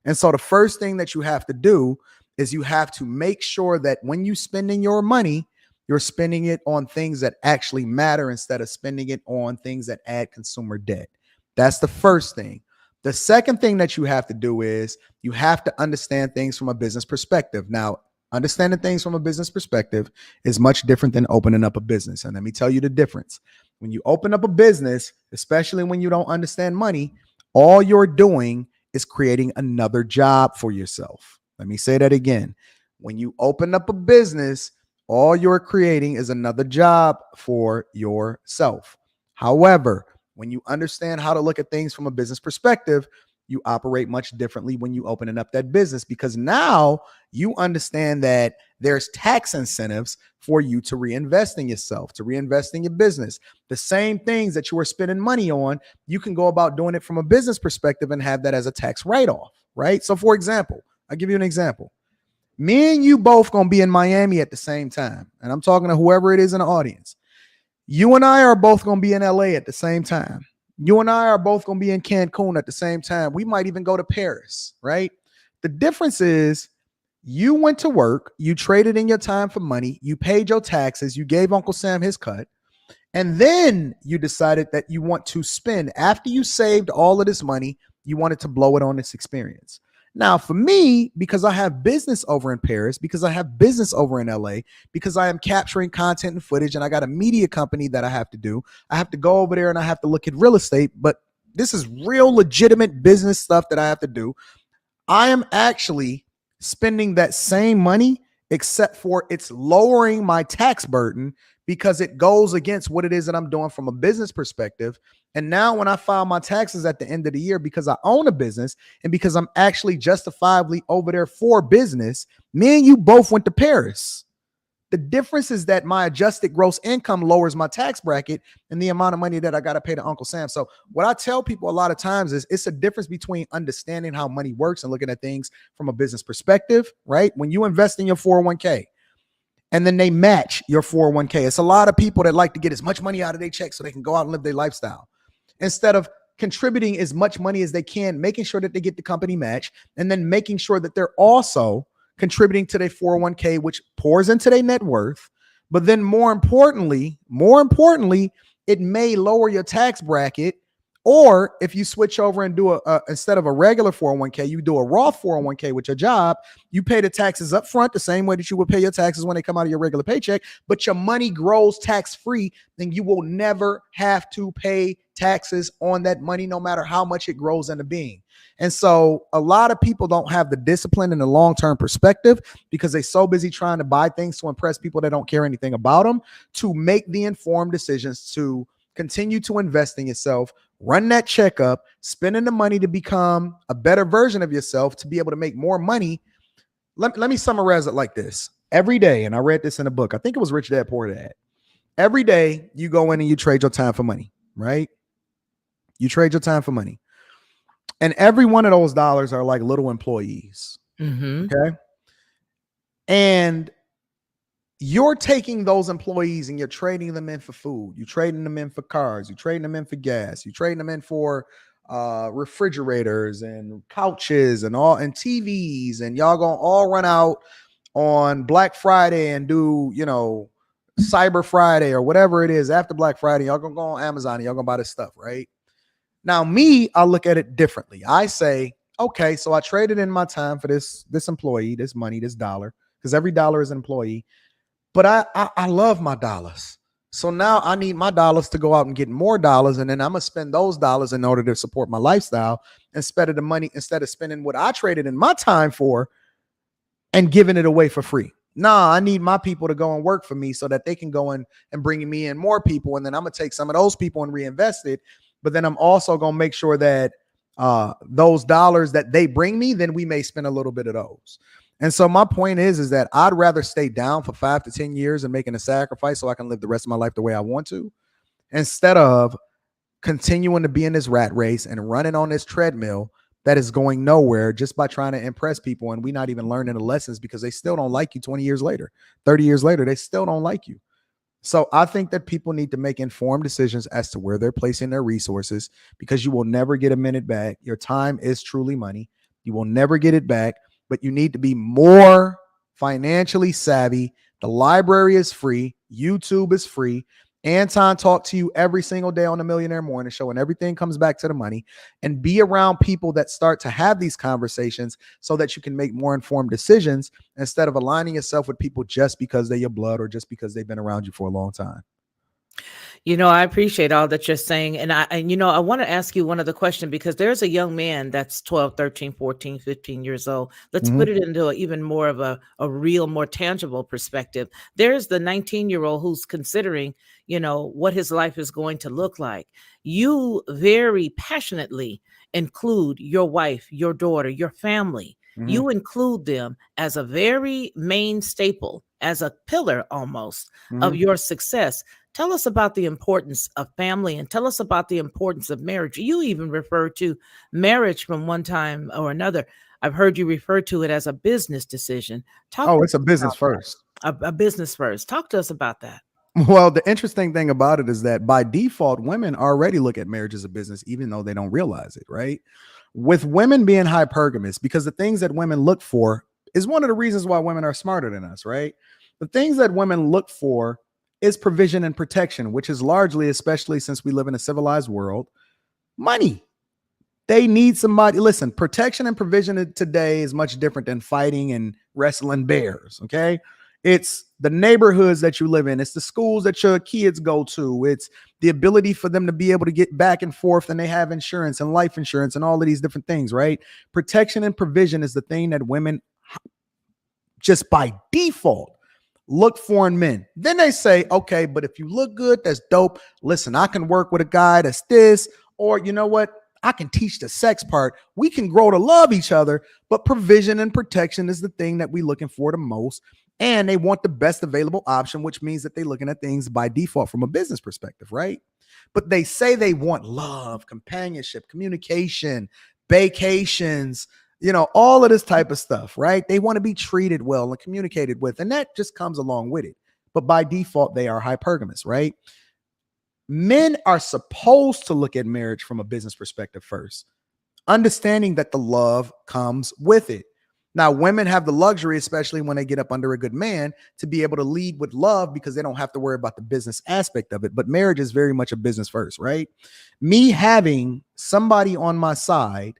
And so the first thing that you have to do is you have to make sure that when you're spending your money, you're spending it on things that actually matter instead of spending it on things that add consumer debt. That's the first thing. The second thing that you have to do is you have to understand things from a business perspective. Now, understanding things from a business perspective is much different than opening up a business. And let me tell you the difference. When you open up a business, especially when you don't understand money, all you're doing is creating another job for yourself. Let me say that again. When you open up a business, all you're creating is another job for yourself. However, when you understand how to look at things from a business perspective, you operate much differently when you opening up that business, because now you understand that there's tax incentives for you to reinvest in yourself, to reinvest in your business. The same things that you are spending money on, you can go about doing it from a business perspective and have that as a tax write-off, right? So for example, I'll give you an example. Me and you both going to be in Miami at the same time. And I'm talking to whoever it is in the audience. You and I are both going to be in LA at the same time. You and I are both going to be in Cancun at the same time. We might even go to Paris, right? The difference is you went to work, you traded in your time for money, you paid your taxes, you gave Uncle Sam his cut, and then you decided that you want to spend, after you saved all of this money, you wanted to blow it on this experience. Now, for me, because I have business over in Paris, because I have business over in LA, because I am capturing content and footage, and I got a media company that I have to do, I have to go over there and I have to look at real estate, but this is real legitimate business stuff that I have to do. I am actually spending that same money, except for it's lowering my tax burden because it goes against what it is that I'm doing from a business perspective. And now when I file my taxes at the end of the year, because I own a business and because I'm actually justifiably over there for business, me and you both went to Paris. The difference is that my adjusted gross income lowers my tax bracket and the amount of money that I got to pay to Uncle Sam. So what I tell people a lot of times is it's a difference between understanding how money works and looking at things from a business perspective, right? When you invest in your 401k, and then they match your 401k. It's a lot of people that like to get as much money out of their check so they can go out and live their lifestyle, instead of contributing as much money as they can, making sure that they get the company match, and then making sure that they're also contributing to their 401k, which pours into their net worth. But then more importantly, it may lower your tax bracket, Or if you switch over and do instead of a regular 401k, you do a Roth 401k with your job, you pay the taxes up front the same way that you would pay your taxes when they come out of your regular paycheck, but your money grows tax-free, then you will never have to pay taxes on that money, no matter how much it grows into being. And so a lot of people don't have the discipline and the long-term perspective because they're so busy trying to buy things to impress people that don't care anything about them, to make the informed decisions to continue to invest in yourself, run that checkup, spending the money to become a better version of yourself, to be able to make more money. Let me summarize it like this. Every day, and I read this in a book, I think it was Rich Dad Poor Dad. Every day you go in and you trade your time for money, right? You trade your time for money. And every one of those dollars are like little employees. Okay. And you're taking those employees and you're trading them in for food. You're trading them in for cars. You're trading them in for gas. You're trading them in for refrigerators and couches and TVs. And y'all gonna all run out on Black Friday and do, Cyber Friday or whatever it is after Black Friday. Y'all gonna go on Amazon and y'all gonna buy this stuff, right? Now, me, I look at it differently. I say, okay, so I traded in my time for this employee, this money, this dollar, because every dollar is an employee. But I love my dollars. So now I need my dollars to go out and get more dollars. And then I'm going to spend those dollars in order to support my lifestyle instead of spending what I traded in my time for and giving it away for free. Nah, I need my people to go and work for me so that they can go in and bring me in more people. And then I'm going to take some of those people and reinvest it. But then I'm also going to make sure that those dollars that they bring me, then we may spend a little bit of those. And so my point is that I'd rather stay down for 5 to 10 years and making a sacrifice so I can live the rest of my life the way I want to, instead of continuing to be in this rat race and running on this treadmill that is going nowhere just by trying to impress people. And we're not even learning the lessons because they still don't like you 20 years later, 30 years later, they still don't like you. So I think that people need to make informed decisions as to where they're placing their resources, because you will never get a minute back. Your time is truly money. You will never get it back. But you need to be more financially savvy. The library is free. YouTube is free. Anton talks to you every single day on the Millionaire Morning Show, and everything comes back to the money. And be around people that start to have these conversations so that you can make more informed decisions instead of aligning yourself with people just because they're your blood or just because they've been around you for a long time. I appreciate all that you're saying. And I want to ask you one other question, because there's a young man that's 12, 13, 14, 15 years old. Let's put it into even more of a real, more tangible perspective. There's the 19-year-old who's considering, what his life is going to look like. You very passionately include your wife, your daughter, your family. You include them as a very main staple, as a pillar almost of your success. Tell us about the importance of family, and tell us about the importance of marriage. You even refer to marriage from one time or another. I've heard you refer to it as a business decision. It's a business first. A business first. Talk to us about that. Well, the interesting thing about it is that by default, women already look at marriage as a business, even though they don't realize it, right? With women being hypergamous, because the things that women look for is one of the reasons why women are smarter than us, right? The things that women look for is provision and protection, which is largely, especially since we live in a civilized world, money. They need somebody. Listen, protection and provision today is much different than fighting and wrestling bears. Okay. It's the neighborhoods that you live in. It's the schools that your kids go to. It's the ability for them to be able to get back and forth, and they have insurance and life insurance and all of these different things, right? Protection and provision is the thing that women just by default look for in men. Then they say, okay, but if you look good, that's dope. Listen, I can work with a guy that's this, or you know what? I can teach the sex part. We can grow to love each other, but provision and protection is the thing that we're looking for the most. And they want the best available option, which means that they're looking at things by default from a business perspective, right? But they say they want love, companionship, communication, vacations, all of this type of stuff, right? They want to be treated well and communicated with, and that just comes along with it. But by default, they are hypergamous, right? Men are supposed to look at marriage from a business perspective first, understanding that the love comes with it. Now, women have the luxury, especially when they get up under a good man, to be able to lead with love because they don't have to worry about the business aspect of it. But marriage is very much a business first, right? Me having somebody on my side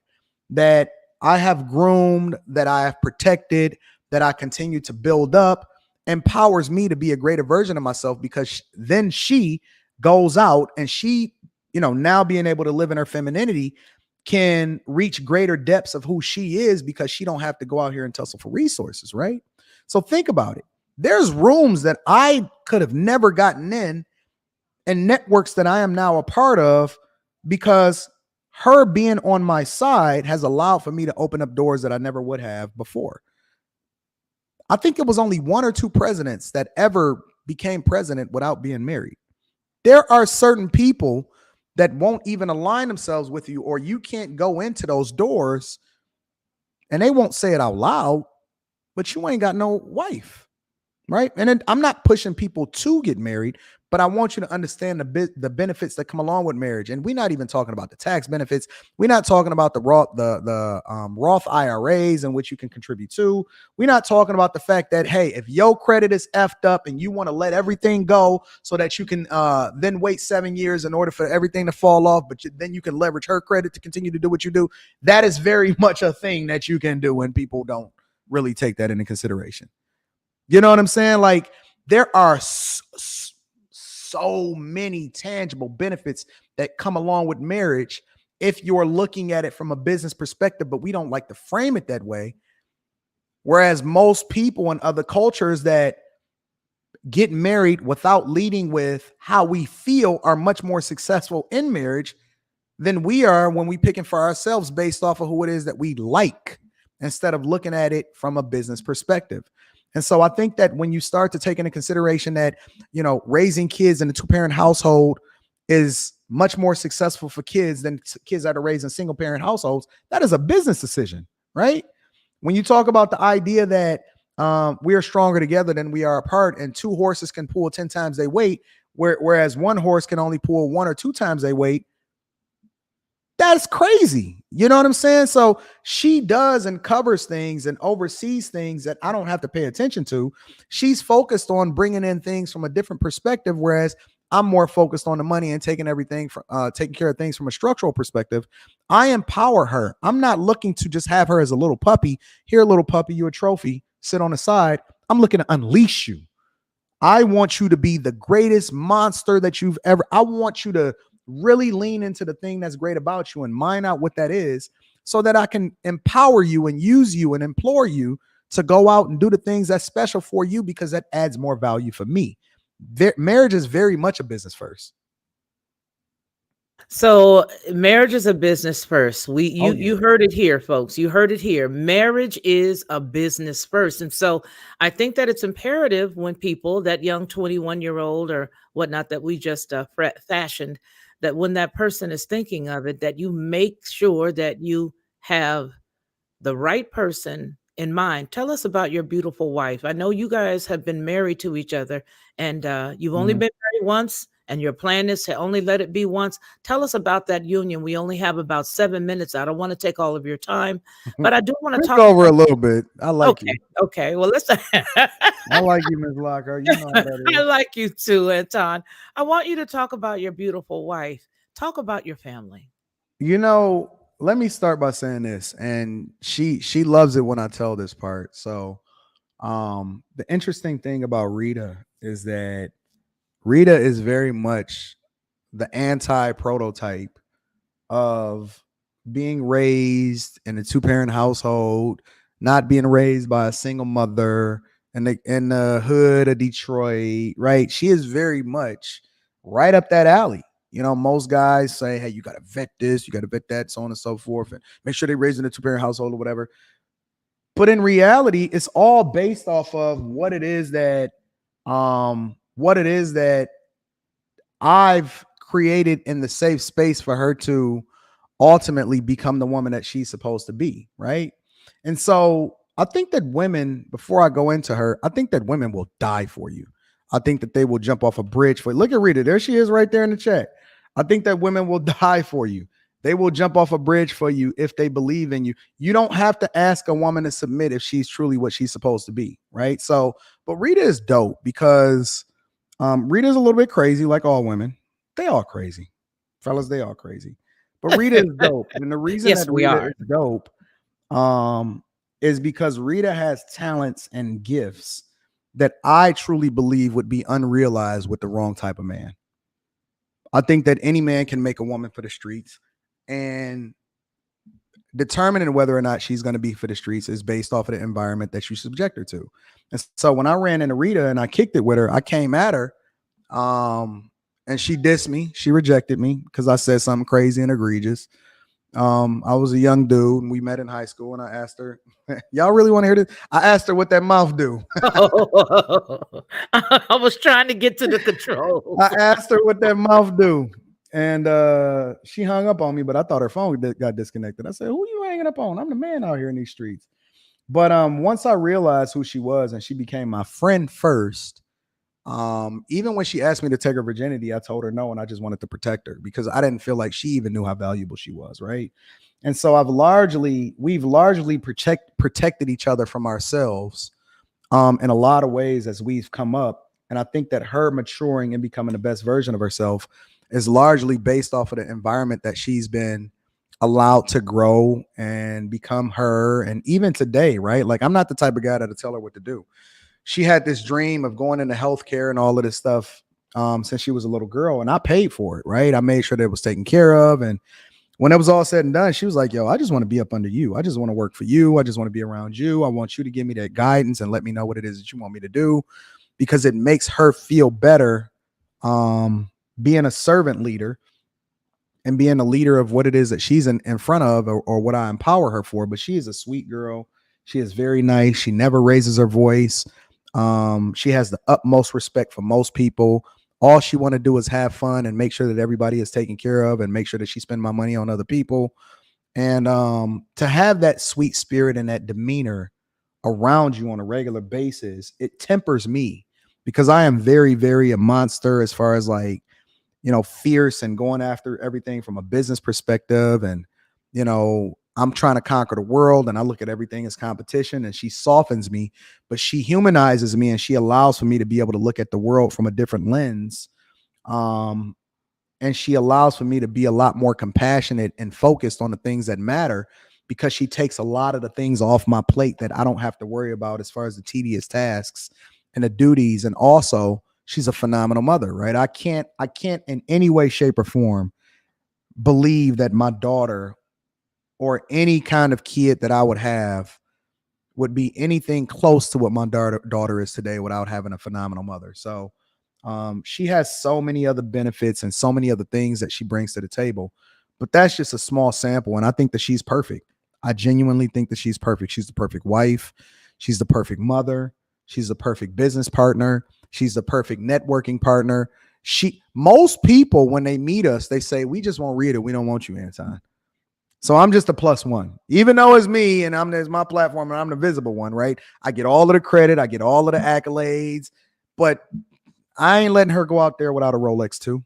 that I have groomed, that I have protected, that I continue to build up, empowers me to be a greater version of myself, because then she goes out and she, now being able to live in her femininity, can reach greater depths of who she is because she don't have to go out here and tussle for resources, right? So think about it. There's rooms that I could have never gotten in and networks that I am now a part of because her being on my side has allowed for me to open up doors that I never would have before. I think it was only 1 or 2 presidents that ever became president without being married. There are certain people that won't even align themselves with you, or you can't go into those doors, and they won't say it out loud, but you ain't got no wife, right? And then I'm not pushing people to get married, but I want you to understand the benefits that come along with marriage. And we're not even talking about the tax benefits. We're not talking about the Roth IRAs in which you can contribute to. We're not talking about the fact that, hey, if your credit is effed up and you want to let everything go so that you can then wait 7 years in order for everything to fall off, but then you can leverage her credit to continue to do what you do. That is very much a thing that you can do when people don't really take that into consideration. You know what I'm saying? Like, there are so many tangible benefits that come along with marriage if you're looking at it from a business perspective, but we don't like to frame it that way. Whereas most people in other cultures that get married without leading with how we feel are much more successful in marriage than we are when we picking for ourselves based off of who it is that we like, instead of looking at it from a business perspective. And so I think that when you start to take into consideration that, raising kids in a 2-parent household is much more successful for kids than kids that are raised in single parent households, that is a business decision, right? When you talk about the idea that we are stronger together than we are apart, and 2 horses can pull 10 times their weight, whereas 1 horse can only pull 1 or 2 times their weight, that's crazy. You know what I'm saying? So she does and covers things and oversees things that I don't have to pay attention to. She's focused on bringing in things from a different perspective, whereas I'm more focused on the money and taking care of things from a structural perspective. I empower her. I'm not looking to just have her as a little puppy. Here, little puppy, you a trophy, sit on the side. I'm looking to unleash you. I want you to be the greatest monster that you've ever. I want you to really lean into the thing that's great about you and mine out what that is, so that I can empower you and use you and implore you to go out and do the things that's special for you, because that adds more value for me. Marriage is very much a business first. So marriage is a business first. You Oh, yeah. you heard it here, folks. You heard it here. Marriage is a business first. And so I think that it's imperative when people, that young 21-year-old or whatnot that we just fashioned, that when that person is thinking of it, that you make sure that you have the right person in mind. Tell us about your beautiful wife. I know you guys have been married to each other, and you've only Mhm. been married once, and your plan is to only let it be once. Tell us about that union. We only have about 7 minutes. I don't want to take all of your time, but I do want to Let's talk go over about. a little bit. I like Okay, you. okay. Well, let's. I like you, Ms. Lockhart. You know how that I is. like you too, Anton. I want you to talk about your beautiful wife. Talk about your family. Let me start by saying this, and she loves it when I tell this part. So, the interesting thing about Rita is that Rita is very much the anti-prototype of being raised in a 2-parent household, not being raised by a single mother in the hood of Detroit, right? She is very much right up that alley. Most guys say, hey, you got to vet this, you got to vet that, so on and so forth, and make sure they're raised in a 2-parent household or whatever. But in reality, it's all based off of what it is that I've created in the safe space for her to ultimately become the woman that she's supposed to be, right? And so I think that women, before I go into her, I think that women will die for you. I think that they will jump off a bridge for you. Look at Rita. There she is right there in the chat. I think that women will die for you. They will jump off a bridge for you if they believe in you. You don't have to ask a woman to submit if she's truly what she's supposed to be, right? So, but Rita is dope because Rita's a little bit crazy, like all women. They all crazy, fellas. They all crazy. But Rita is dope, and the reason Yes, that we Rita are. is dope, is because Rita has talents and gifts that I truly believe would be unrealized with the wrong type of man. I think that any man can make a woman for the streets, and determining whether or not she's going to be for the streets is based off of the environment that you subject her to. And so when I ran into Rita and I kicked it with her, I came at her, and she dissed me. She rejected me because I said something crazy and egregious. I was a young dude and we met in high school, and I asked her, y'all really want to hear this? I asked her what that mouth do. I was trying to get to the controls. I asked her what that mouth do. And she hung up on me, but I thought her phone got disconnected. I said, who you hanging up on? I'm the man out here in these streets. But once I realized who she was and she became my friend first, even when she asked me to take her virginity, I told her no, and I just wanted to protect her because I didn't feel like she even knew how valuable she was, right? And so we've largely protected each other from ourselves in a lot of ways as we've come up. And I think that her maturing and becoming the best version of herself is largely based off of the environment that she's been allowed to grow and become her. And even today, right? Like, I'm not the type of guy that'll tell her what to do. She had this dream of going into healthcare and all of this stuff since she was a little girl, and I paid for it, right? I made sure that it was taken care of. And when it was all said and done, she was like, yo, I just want to be up under you. I just want to work for you. I just want to be around you. I want you to give me that guidance and let me know what it is that you want me to do, because it makes her feel better being a servant leader and being a leader of what it is that she's in front of, or what I empower her for. But she is a sweet girl. She is very nice. She never raises her voice. She has the utmost respect for most people. All she want to do is have fun and make sure that everybody is taken care of and make sure that she spend my money on other people. And to have that sweet spirit and that demeanor around you on a regular basis, it tempers me, because I am very, very a monster as far as, like, fierce and going after everything from a business perspective. And, I'm trying to conquer the world and I look at everything as competition, and she softens me, but she humanizes me, and she allows for me to be able to look at the world from a different lens. And she allows for me to be a lot more compassionate and focused on the things that matter, because she takes a lot of the things off my plate that I don't have to worry about as far as the tedious tasks and the duties. And also, she's a phenomenal mother, right? I can't in any way, shape, or form believe that my daughter or any kind of kid that I would have would be anything close to what my daughter is today without having a phenomenal mother. So she has so many other benefits and so many other things that she brings to the table, but that's just a small sample. And I think that she's perfect. I genuinely think that she's perfect. She's the perfect wife. She's the perfect mother. She's the perfect business partner. She's the perfect networking partner. Most people, when they meet us, they say, we just want Rita. We don't want you, Anton. So I'm just a plus one, even though it's me and it's my platform and I'm the visible one, right? I get all of the credit. I get all of the accolades, but I ain't letting her go out there without a Rolex too.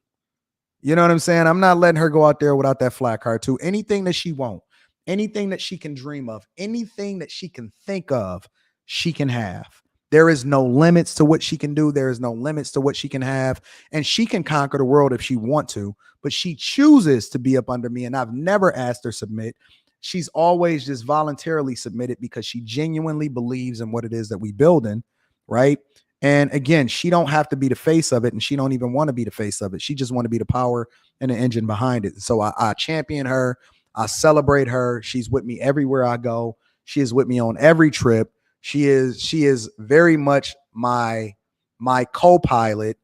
You know what I'm saying? I'm not letting her go out there without that flat car too. Anything that she wants, anything that she can dream of, anything that she can think of, she can have. There is no limits to what she can do. There is no limits to what she can have. And she can conquer the world if she wants to, but she chooses to be up under me. And I've never asked her submit. She's always just voluntarily submitted because she genuinely believes in what it is that we building, right? And again, she don't have to be the face of it, and she don't even want to be the face of it. She just want to be the power and the engine behind it. So I champion her. I celebrate her. She's with me everywhere I go. She is with me on every trip. She is very much my co-pilot,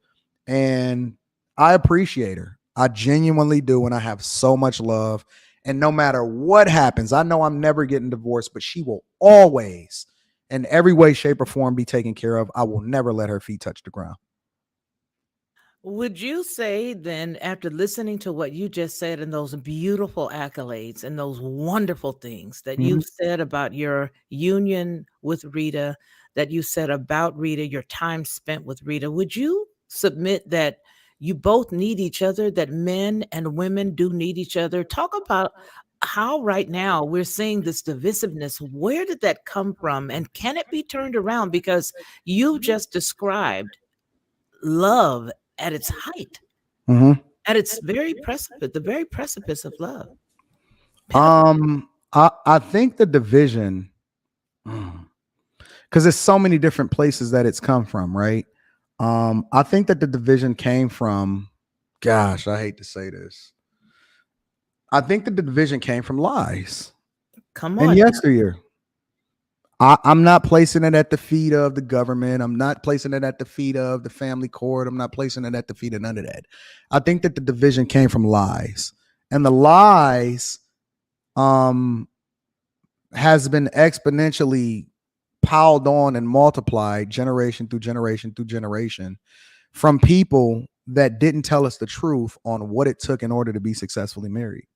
and I appreciate her. I genuinely do, and I have so much love. And no matter what happens, I know I'm never getting divorced, but she will always, in every way, shape, or form, be taken care of. I will never let her feet touch the ground. Would you say then, after listening to what you just said and those beautiful accolades and those wonderful things that Mhm. you've said about your union with Rita, that you said about Rita, your time spent with Rita, would you submit that You both need each other, that men and women do need each other. Talk about how right now we're seeing this divisiveness. Where did that come from? And can it be turned around? Because you just described love at its height, hmm at its very precipice, the very precipice of love. Pinnacle. I think the division, because there's so many different places that it's come from, right? I think that the division came from, gosh, I hate to say this. I think that the division came from lies. Come And on. yesteryear, I'm not placing it at the feet of the government. I'm not placing it at the feet of the family court. I'm not placing it at the feet of none of that. I think that the division came from lies. And the lies has been exponentially piled on and multiplied generation through generation through generation from people that didn't tell us the truth on what it took in order to be successfully married.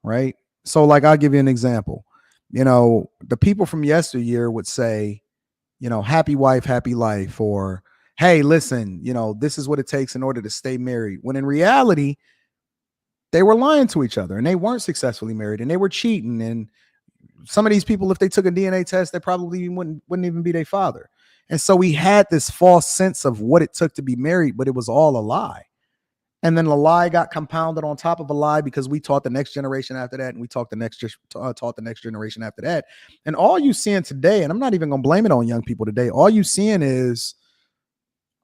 Right. So, like, I'll give you an example. The people from yesteryear would say, happy wife, happy life, or hey, listen, this is what it takes in order to stay married. When in reality, they were lying to each other and they weren't successfully married and they were cheating. And some of these people, if they took a DNA test, they probably wouldn't even be their father. And so we had this false sense of what it took to be married, but it was all a lie. And then the lie got compounded on top of a lie because we taught the next generation after that, and we taught the next generation after that. And all you seeing today, and I'm not even going to blame it on young people today, all you seeing is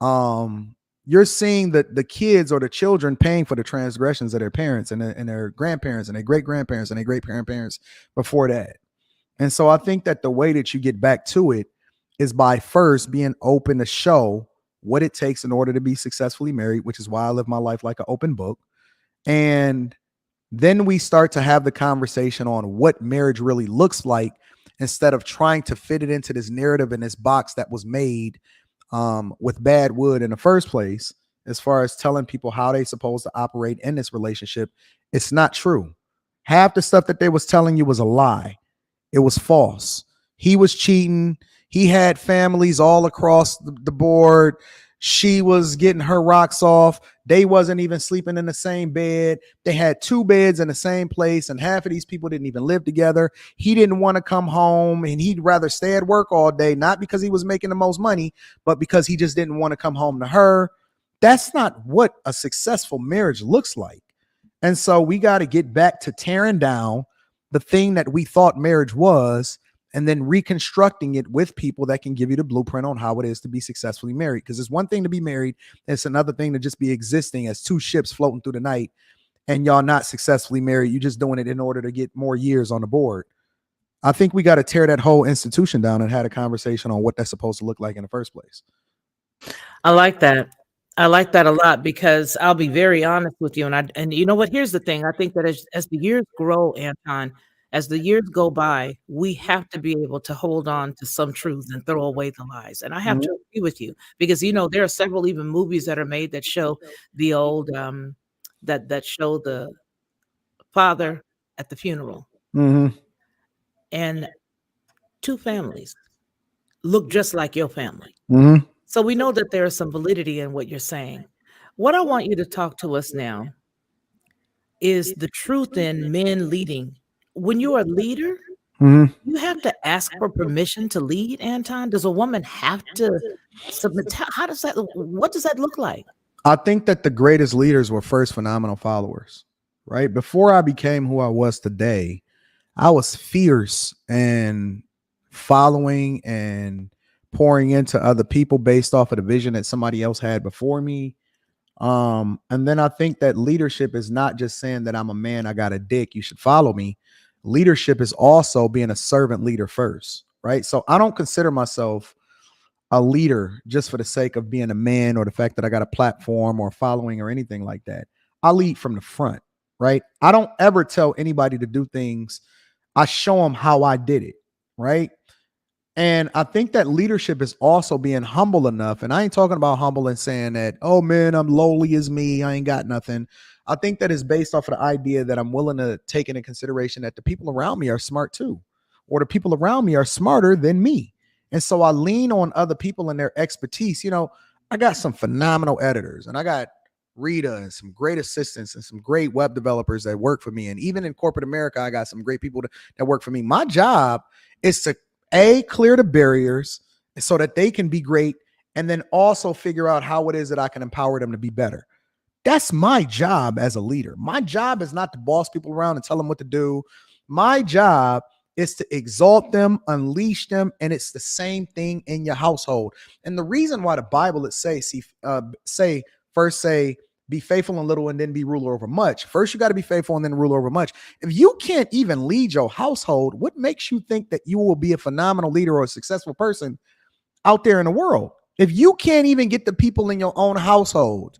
you're seeing the kids or the children paying for the transgressions of their parents and their grandparents and their great grandparents and their great grandparents before that. And so I think that the way that you get back to it is by first being open to show what it takes in order to be successfully married, which is why I live my life like an open book. And then we start to have the conversation on what marriage really looks like instead of trying to fit it into this narrative in this box that was made with bad wood in the first place, as far as telling people how they're supposed to operate in this relationship. It's not true. Half the stuff that they was telling you was a lie. It was false. He was cheating. He had families all across the board. She was getting her rocks off. They wasn't even sleeping in the same bed. They had 2 beds in the same place, and half of these people didn't even live together. He didn't want to come home, and he'd rather stay at work all day, not because he was making the most money, but because he just didn't want to come home to her. That's not what a successful marriage looks like. And so we got to get back to tearing down the thing that we thought marriage was, and then reconstructing it with people that can give you the blueprint on how it is to be successfully married. Because it's one thing to be married. It's another thing to just be existing as 2 ships floating through the night and y'all not successfully married. You're just doing it in order to get more years on the board. I think we got to tear that whole institution down and have a conversation on what that's supposed to look like in the first place. I like that. I like that a lot, because I'll be very honest with you. And you know what? Here's the thing. I think that as the years grow, Anton, as the years go by, we have to be able to hold on to some truths and throw away the lies. And I have to agree with you, because there are several even movies that are made that show the old that show the father at the funeral, and 2 families look just like your family. So we know that there is some validity in what you're saying. What I want you to talk to us now is the truth in men leading. When you're a leader, you have to ask for permission to lead, Anton. Does a woman have to submit? What does that look like? I think that the greatest leaders were first phenomenal followers, right? Before I became who I was today, I was fierce and following and pouring into other people based off of the vision that somebody else had before me. And then I think that leadership is not just saying that I'm a man, I got a dick, you should follow me. Leadership is also being a servant leader first, right? So I don't consider myself a leader just for the sake of being a man or the fact that I got a platform or following or anything like that. I lead from the front, right? I don't ever tell anybody to do things. I show them how I did it, right? And I think that leadership is also being humble enough. And I ain't talking about humble and saying that, oh man, I'm lowly as me, I ain't got nothing. I think that is based off of the idea that I'm willing to take into consideration that the people around me are smart too, or the people around me are smarter than me. And so I lean on other people and their expertise. I got some phenomenal editors, and I got Rita and some great assistants and some great web developers that work for me. And even in corporate America, I got some great people that work for me. My job is to clear the barriers so that they can be great, and then also figure out how it is that I can empower them to be better. That's my job as a leader. My job is not to boss people around and tell them what to do. My job is to exalt them, unleash them, and it's the same thing in your household. And the reason why the Bible it say be faithful in little and then be ruler over much. First, you got to be faithful and then ruler over much. If you can't even lead your household, what makes you think that you will be a phenomenal leader or a successful person out there in the world? If you can't even get the people in your own household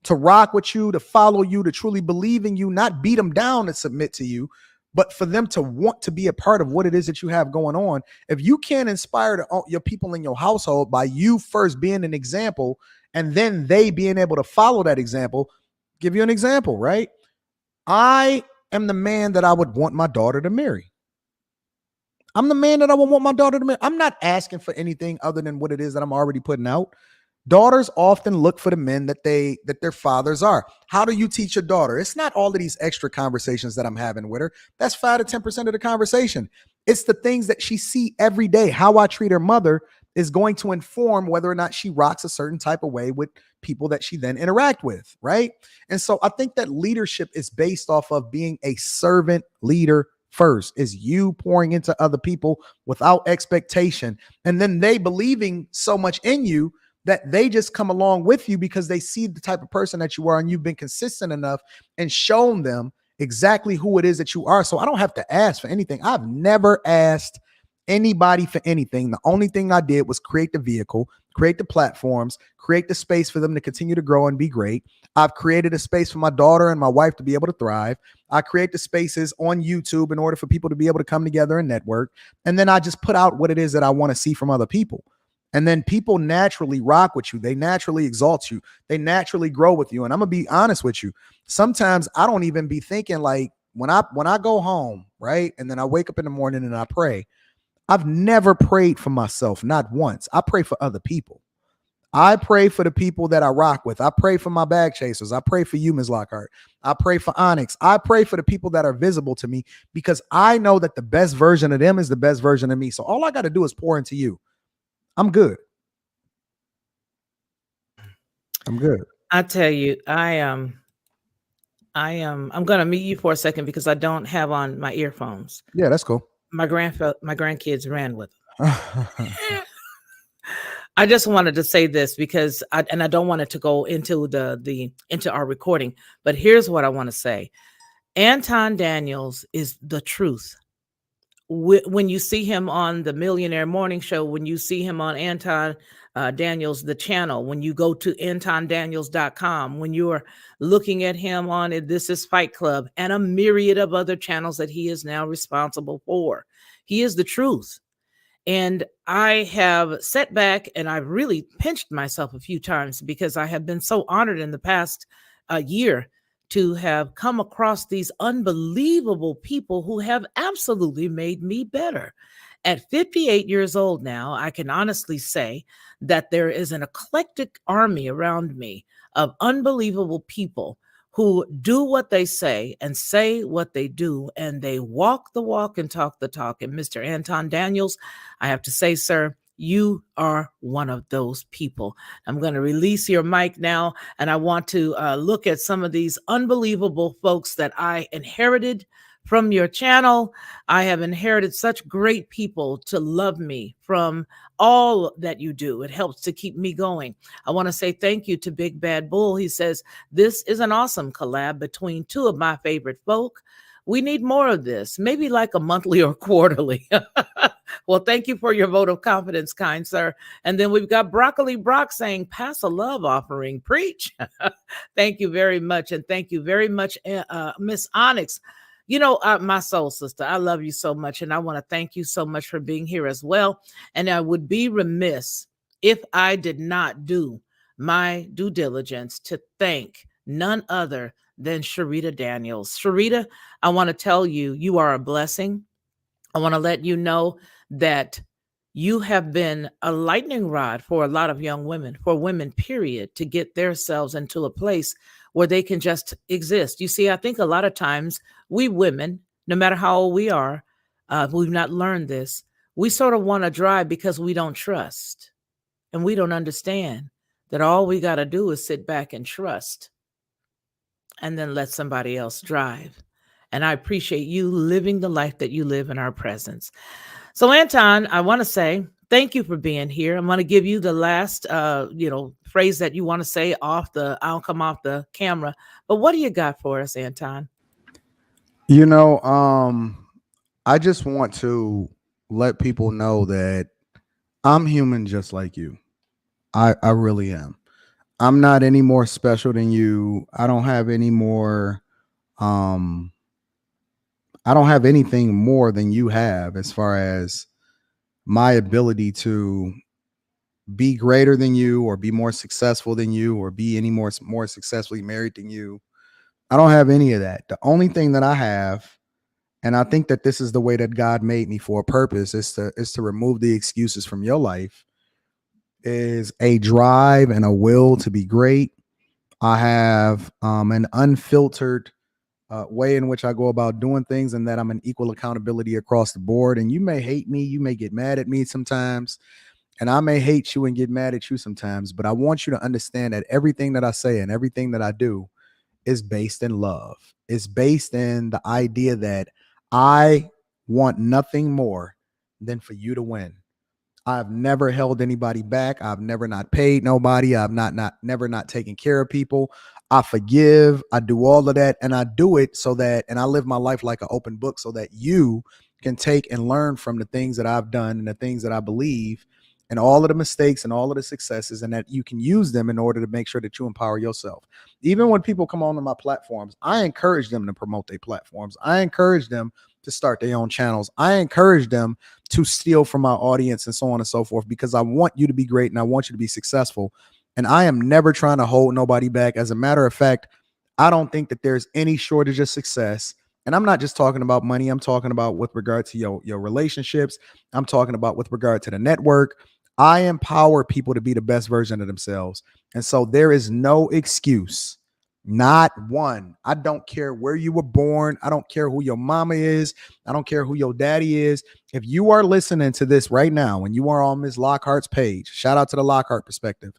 to rock with you, to follow you, to truly believe in you, not beat them down and submit to you, but for them to want to be a part of what it is that you have going on. If you can't inspire your people in your household by you first being an example and then they being able to follow that example, give you an example, right? I am the man that I would want my daughter to marry. I'm the man that I would want my daughter to marry. I'm not asking for anything other than what it is that I'm already putting out. Daughters often look for the men that their fathers are. How do you teach your daughter? It's not all of these extra conversations that I'm having with her. That's 5 to 10% of the conversation. It's the things that she see every day. How I treat her mother is going to inform whether or not she rocks a certain type of way with people that she then interact with, right? And so I think that leadership is based off of being a servant leader first, is you pouring into other people without expectation, and then they believing so much in you that they just come along with you because they see the type of person that you are, and you've been consistent enough and shown them exactly who it is that you are. So I don't have to ask for anything. I've never asked anybody for anything. The only thing I did was create the vehicle, create the platforms, create the space for them to continue to grow and be great. I've created a space for my daughter and my wife to be able to thrive. I create the spaces on YouTube in order for people to be able to come together and network. And then I just put out what it is that I want to see from other people. And then people naturally rock with you. They naturally exalt you. They naturally grow with you. And I'm going to be honest with you. Sometimes I don't even be thinking, like, when I go home, right? And then I wake up in the morning and I pray. I've never prayed for myself, not once. I pray for other people. I pray for the people that I rock with. I pray for my bag chasers. I pray for you, Ms. Lockhart. I pray for Onyx. I pray for the people that are visible to me, because I know that the best version of them is the best version of me. So all I got to do is pour into you. I'm good. I'm good. I tell you, I'm going to mute you for a second because I don't have on my earphones. Yeah, that's cool. My grandkids ran with them. I just wanted to say this because I don't want it to go into into our recording, but here's what I want to say. Anton Daniels is the truth. When you see him on the Millionaire Morning Show, when you see him on Anton Daniels, the channel, when you go to AntonDaniels.com, when you're looking at him on This Is Fight Club and a myriad of other channels that he is now responsible for, he is the truth. And I have sat back and I've really pinched myself a few times because I have been so honored in the past year to have come across these unbelievable people who have absolutely made me better. At 58 years old now, I can honestly say that there is an eclectic army around me of unbelievable people who do what they say and say what they do, and they walk the walk and talk the talk. And Mr. Anton Daniels, I have to say, sir, you are one of those people. I'm going to release your mic now, and I want to look at some of these unbelievable folks that I inherited from your channel. I have inherited such great people to love me from all that you do. It helps to keep me going. I want to say thank you to Big Bad Bull. He says, this is an awesome collab between two of my favorite folk. We need more of this, maybe like a monthly or quarterly. Well, thank you for your vote of confidence, kind sir. And then we've got Broccoli Brock saying, pass a love offering, preach. Thank you very much. And thank you very much, Miss Onyx. You know, my soul sister, I love you so much. And I want to thank you so much for being here as well. And I would be remiss if I did not do my due diligence to thank none other than Sharita Daniels. Sharita, I want to tell you, you are a blessing. I want to let you know that You have been a lightning rod for a lot of young women, for women, period, to get themselves into a place where they can just exist. You see, I think a lot of times we women, no matter how old we are, we've not learned this. We sort of want to drive because we don't trust and we don't understand that all we got to do is sit back and trust and then let somebody else drive. And I appreciate you living the life that you live in our presence. So, Anton, I want to say thank you for being here. I'm going to give you the last, phrase that you want to say I'll come off the camera. But what do you got for us, Anton? You know, I just want to let people know that I'm human just like you. I really am. I'm not any more special than you. Um I don't have anything more than you have as far as my ability to be greater than you or be more successful than you or be any more successfully married than you. I don't have any of that. The only thing that I have, and I think that this is the way that God made me for a purpose, is to remove the excuses from your life, is a drive and a will to be great. I have an unfiltered way in which I go about doing things, and that I'm an equal accountability across the board. And you may hate me, you may get mad at me sometimes, and I may hate you and get mad at you sometimes, but I want you to understand that everything that I say and everything that I do is based in love. It's based in the idea that I want nothing more than for you to win. I've never held anybody back. I've never not paid nobody. I've never not taken care of people. I forgive. I do all of that. And I do it so that, and I live my life like an open book so that you can take and learn from the things that I've done and the things that I believe and all of the mistakes and all of the successes, and that you can use them in order to make sure that you empower yourself. Even when people come onto my platforms, I encourage them to promote their platforms. I encourage them to start their own channels. I encourage them to steal from my audience and so on and so forth, because I want you to be great and I want you to be successful. And I am never trying to hold nobody back. As a matter of fact, I don't think that there's any shortage of success. And I'm not just talking about money. I'm talking about with regard to your relationships. I'm talking about with regard to the network. I empower people to be the best version of themselves. And so there is no excuse. Not one. I don't care where you were born. I don't care who your mama is. I don't care who your daddy is. If you are listening to this right now and you are on Ms. Lockhart's page, shout out to the Lockhart Perspective,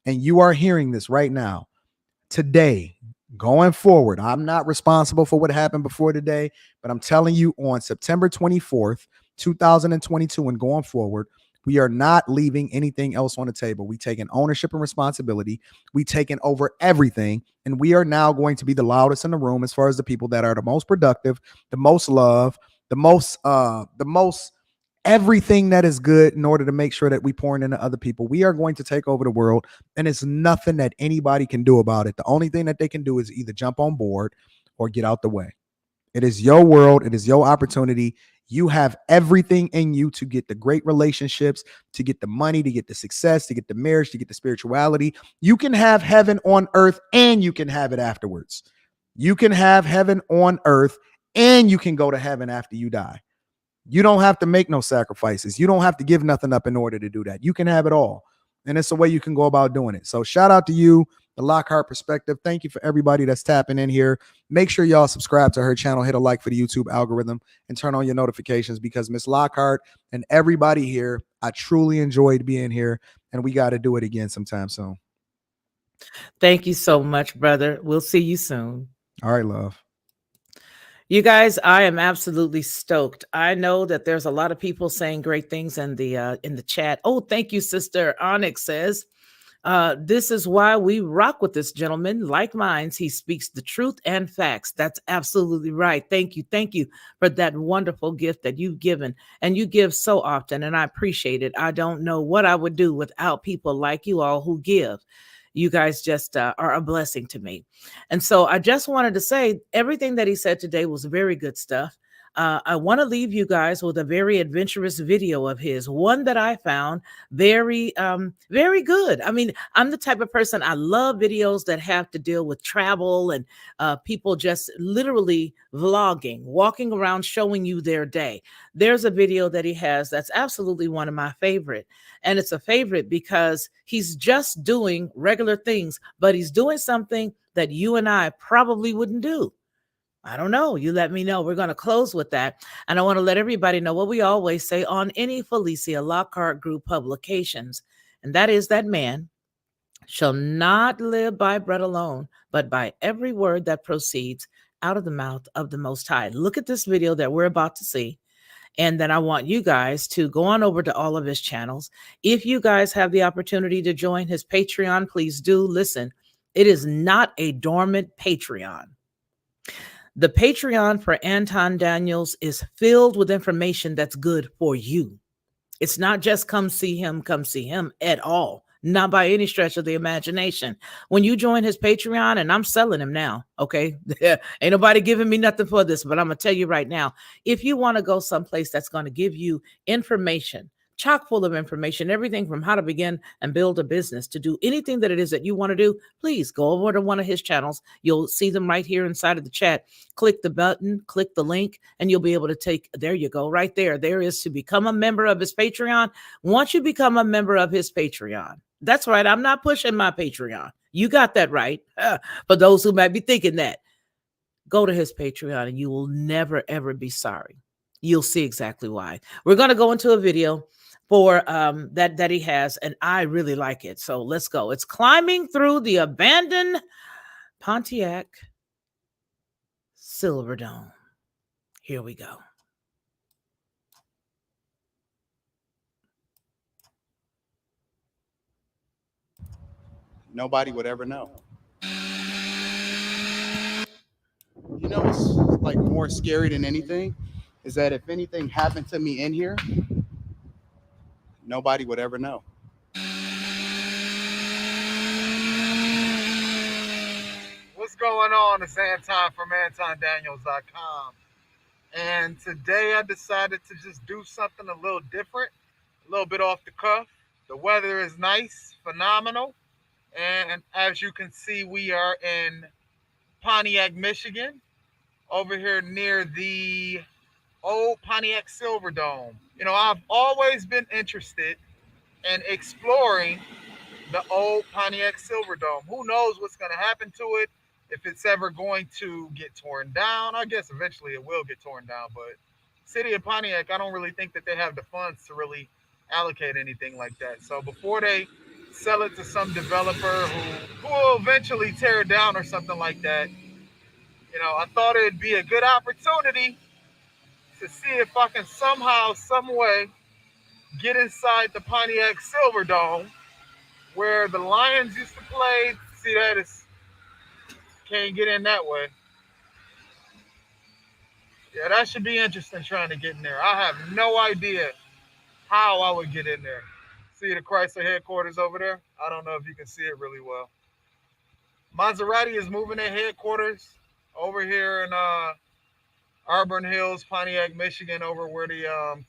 and you are hearing this right now, today, going forward, I'm not responsible for what happened before today, but I'm telling you, on September 24th, 2022 and going forward, we are not leaving anything else on the table. We taking ownership and responsibility. We taking over everything. And we are now going to be the loudest in the room as far as the people that are the most productive, the most love, the most everything that is good, in order to make sure that we pouring into other people. We are going to take over the world, and it's nothing that anybody can do about it. The only thing that they can do is either jump on board or get out the way. It is your world. It is your opportunity. You have everything in you to get the great relationships, to get the money, to get the success, to get the marriage, to get the spirituality. You can have heaven on earth and you can have it afterwards. You can have heaven on earth and you can go to heaven after you die. You don't have to make no sacrifices. You don't have to give nothing up in order to do that. You can have it all. And it's the way you can go about doing it. So shout out to you, the Lockhart Perspective. Thank you for everybody that's tapping in here. Make sure y'all subscribe to her channel, hit a like for the YouTube algorithm, and turn on your notifications, because Miss Lockhart and everybody here, I truly enjoyed being here, and we got to do it again sometime soon. Thank you so much, brother. We'll see you soon. All right, love. You guys, I am absolutely stoked. I know that there's a lot of people saying great things in the chat. Oh, thank you, Sister Onyx says, this is why we rock with this gentleman. Like minds, he speaks the truth and facts. That's absolutely right. Thank you. Thank you for that wonderful gift that you've given, and you give so often, and I appreciate it. I don't know what I would do without people like you all who give. You guys just are a blessing to me. And so I just wanted to say everything that he said today was very good stuff. I want to leave you guys with a very adventurous video of his, one that I found very good. I mean, I'm the type of person, I love videos that have to deal with travel and people just literally vlogging, walking around, showing you their day. There's a video that he has that's absolutely one of my favorite. And it's a favorite because he's just doing regular things, but he's doing something that you and I probably wouldn't do. I don't know. You let me know. We're going to close with that. And I want to let everybody know what we always say on any Felicia Lockhart Group publications. And that is that man shall not live by bread alone, but by every word that proceeds out of the mouth of the Most High. Look at this video that we're about to see. And then I want you guys to go on over to all of his channels. If you guys have the opportunity to join his Patreon, please do. Listen, it is not a dormant Patreon. The Patreon for Anton Daniels is filled with information that's good for you. It's not just come see him at all. Not by any stretch of the imagination. When you join his Patreon, and I'm selling him now, okay? Ain't nobody giving me nothing for this, but I'm going to tell you right now, if you want to go someplace that's going to give you information, chock full of information, everything from how to begin and build a business to do anything that it is that you want to do, please go over to one of his channels. You'll see them right here inside of the chat. Click the button, click the link, and you'll be able to take, there you go, right there. There is to become a member of his Patreon. Once you become a member of his Patreon, that's right, I'm not pushing my Patreon. You got that right. For those who might be thinking that, go to his Patreon and you will never, ever be sorry. You'll see exactly why. We're going to go into a video for that he has, and I really like it. So let's go. It's climbing through the abandoned Pontiac Silverdome. Here we go. Nobody would ever know. You know what's like more scary than anything is that if anything happened to me in here, nobody would ever know. What's going on? It's Anton from AntonDaniels.com. And today I decided to just do something a little different, a little bit off the cuff. The weather is nice, phenomenal. And as you can see, we are in Pontiac, Michigan, over here near the old Pontiac Silverdome. You know, I've always been interested in exploring the old Pontiac Silverdome. Who knows what's going to happen to it, if it's ever going to get torn down. I guess eventually it will get torn down, but city of Pontiac, I don't really think that they have the funds to really allocate anything like that. So before they sell it to some developer who will eventually tear it down or something like that, you know, I thought it'd be a good opportunity to see if I can somehow, some way, get inside the Pontiac Silverdome where the Lions used to play. See, that is, can't get in that way. Yeah, that should be interesting trying to get in there. I have no idea how I would get in there. See the Chrysler headquarters over there? I don't know if you can see it really well. Maserati is moving their headquarters over here in Auburn Hills, Pontiac, Michigan, over where the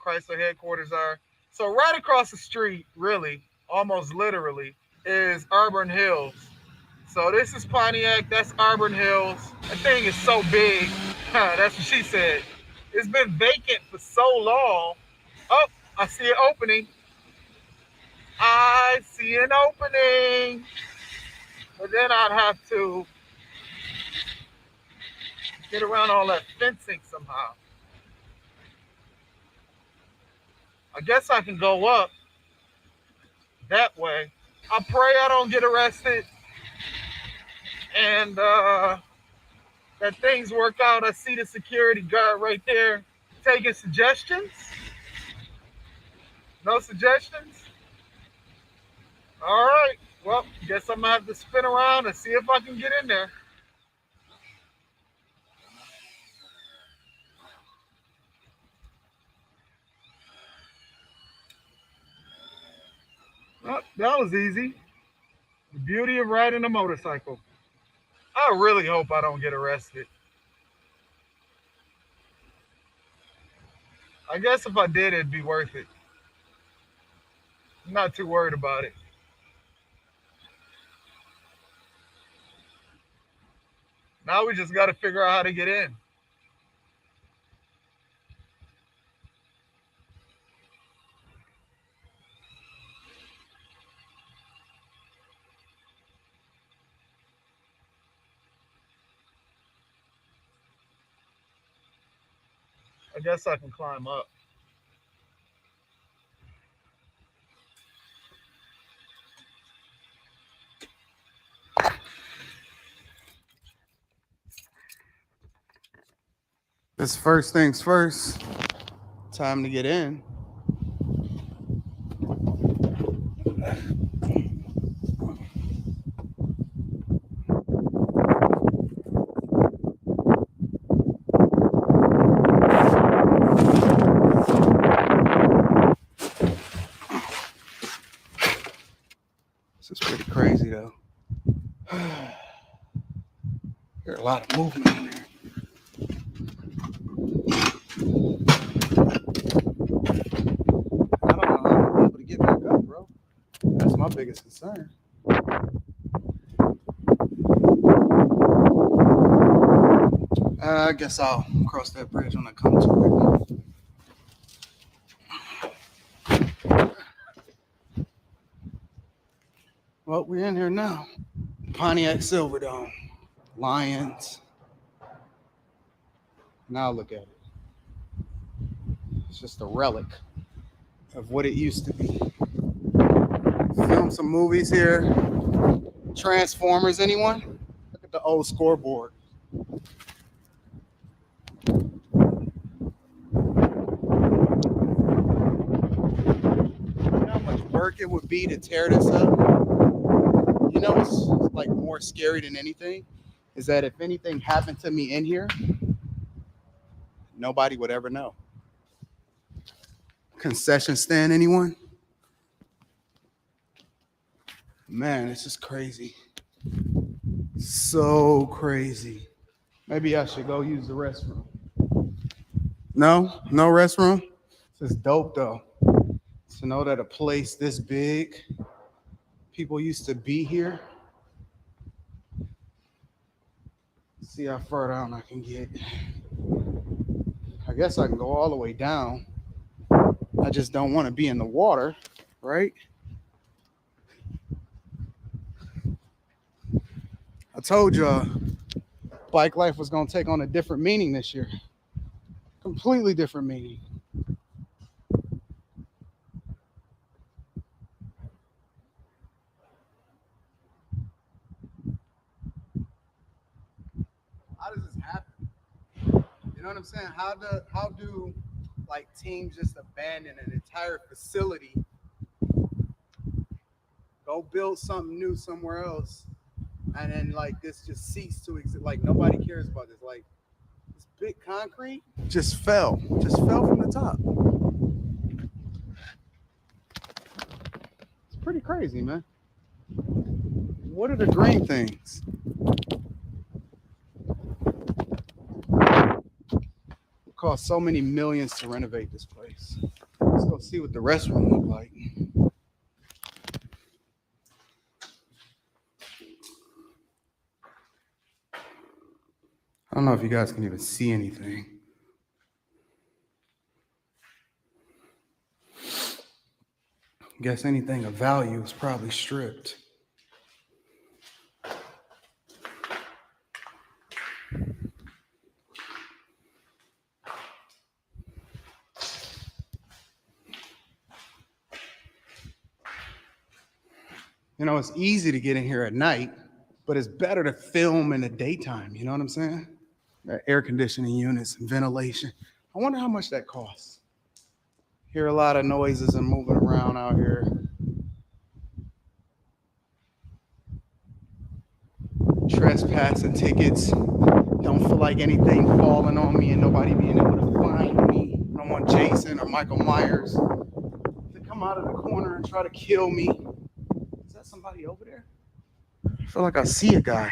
Chrysler headquarters are. So right across the street, really, almost literally, is Auburn Hills. So this is Pontiac, that's Auburn Hills. That thing is so big. That's what she said. It's been vacant for so long. Oh, I see an opening. I see an opening. But then I'd have to get around all that fencing somehow. I guess I can go up that way. I pray I don't get arrested and that things work out. I see the security guard right there taking suggestions. No suggestions? All right. Well, guess I'm going to have to spin around and see if I can get in there. Well, that was easy. The beauty of riding a motorcycle. I really hope I don't get arrested. I guess if I did, it'd be worth it. I'm not too worried about it. Now we just got to figure out how to get in. I guess I can climb up. This first things first. Time to get in. This is pretty crazy though. There's a lot of movement in there. I don't know how I'm able to get back up, bro. That's my biggest concern. I guess I'll cross that bridge when I come to it. Well, we're in here now. Pontiac Silverdome. Lions. Now look at it. It's just a relic of what it used to be. Film some movies here. Transformers, anyone? Look at the old scoreboard. You know how much work it would be to tear this up? You know what's like more scary than anything? Is that if anything happened to me in here, nobody would ever know. Concession stand, anyone? Man, this is crazy. So crazy. Maybe I should go use the restroom. No? No restroom? This is dope though. To know that a place this big, people used to be here. See how far down I can get. I guess I can go all the way down. I just don't want to be in the water, right? I told y'all bike life was going to take on a different meaning this year. Completely different meaning. How does this happen? You know what I'm saying? How do like teams just abandon an entire facility, go build something new somewhere else, and then like this just ceased to exist? Like nobody cares about this. Like this big concrete just fell from the top. It's pretty crazy, man. What are the green things? It cost so many millions to renovate this place. Let's go see what the restroom look like. I don't know if you guys can even see anything. Guess anything of value is probably stripped. You know, it's easy to get in here at night, but it's better to film in the daytime. You know what I'm saying? Air conditioning units and ventilation. I wonder how much that costs. Hear a lot of noises and moving around out here. Trespassing tickets. Don't feel like anything falling on me and nobody being able to find me. I don't want Jason or Michael Myers to come out of the corner and try to kill me. Is that somebody over there? I feel like I see a guy.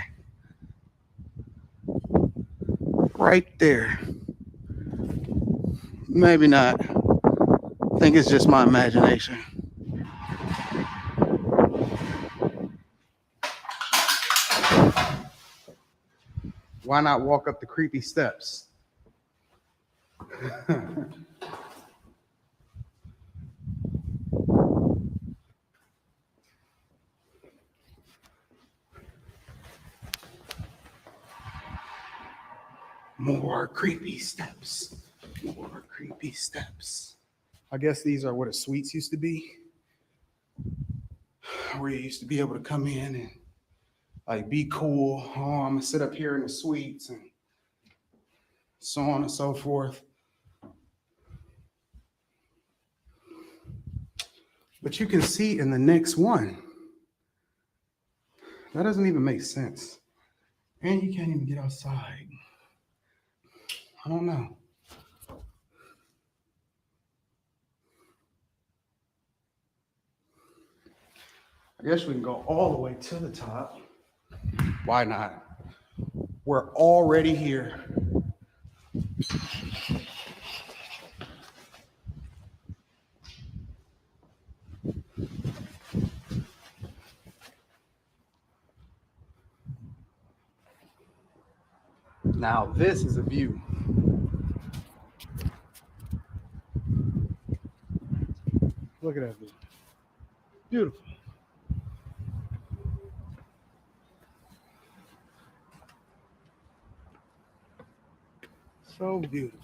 Right there. Maybe not. I think it's just my imagination. Why not walk up the creepy steps? More creepy steps. More creepy steps. I guess these are what a suites used to be, where you used to be able to come in and like be cool. Oh, I'm gonna sit up here in the suites and so on and so forth. But you can see in the next one, that doesn't even make sense. And you can't even get outside. I don't know. I guess we can go all the way to the top. Why not? We're already here. Now this is a view. Look at that view. Beautiful. So beautiful.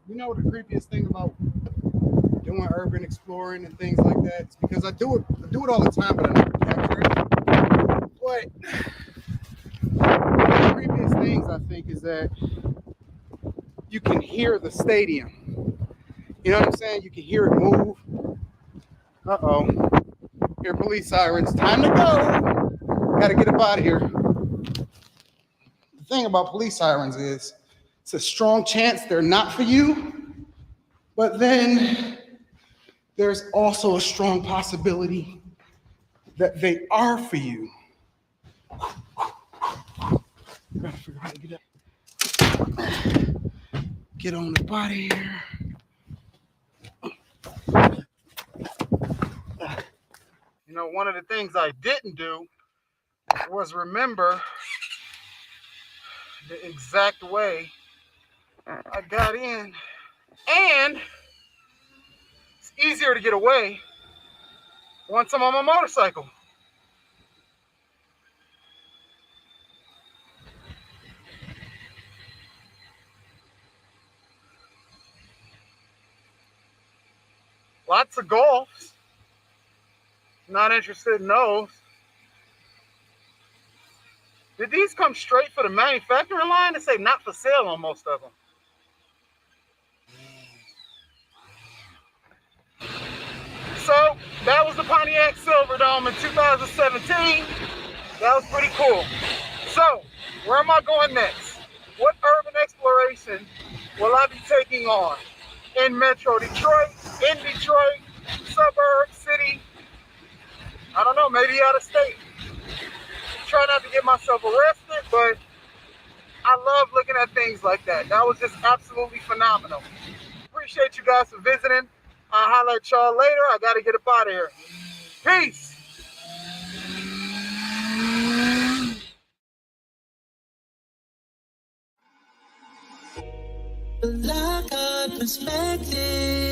You know what the creepiest thing about doing urban exploring and things like that? It's because I do it all the time, but I never capture it. But the creepiest things I think is that you can hear the stadium. You know what I'm saying? You can hear it move. Uh-oh. Hear police sirens. Time to go. Gotta get up out of here. The thing about police sirens is it's a strong chance they're not for you, but then there's also a strong possibility that they are for you. Gotta figure out how to get up. Get on the body here. You know, one of the things I didn't do was remember the exact way I got in. And it's easier to get away once I'm on my motorcycle. Lots of Golfs. Not interested in those. Did these come straight for the manufacturing line? They say not for sale on most of them. So that was the Pontiac Silverdome in 2017. That was pretty cool. So where am I going next? What urban exploration will I be taking on? In Metro Detroit, in Detroit, suburb, city, I don't know, maybe out of state. Try not to get myself arrested, but I love looking at things like that. That was just absolutely phenomenal. Appreciate you guys for visiting. I'll holler at y'all later. I got to get up out of here. Peace. Lockhart Perspective.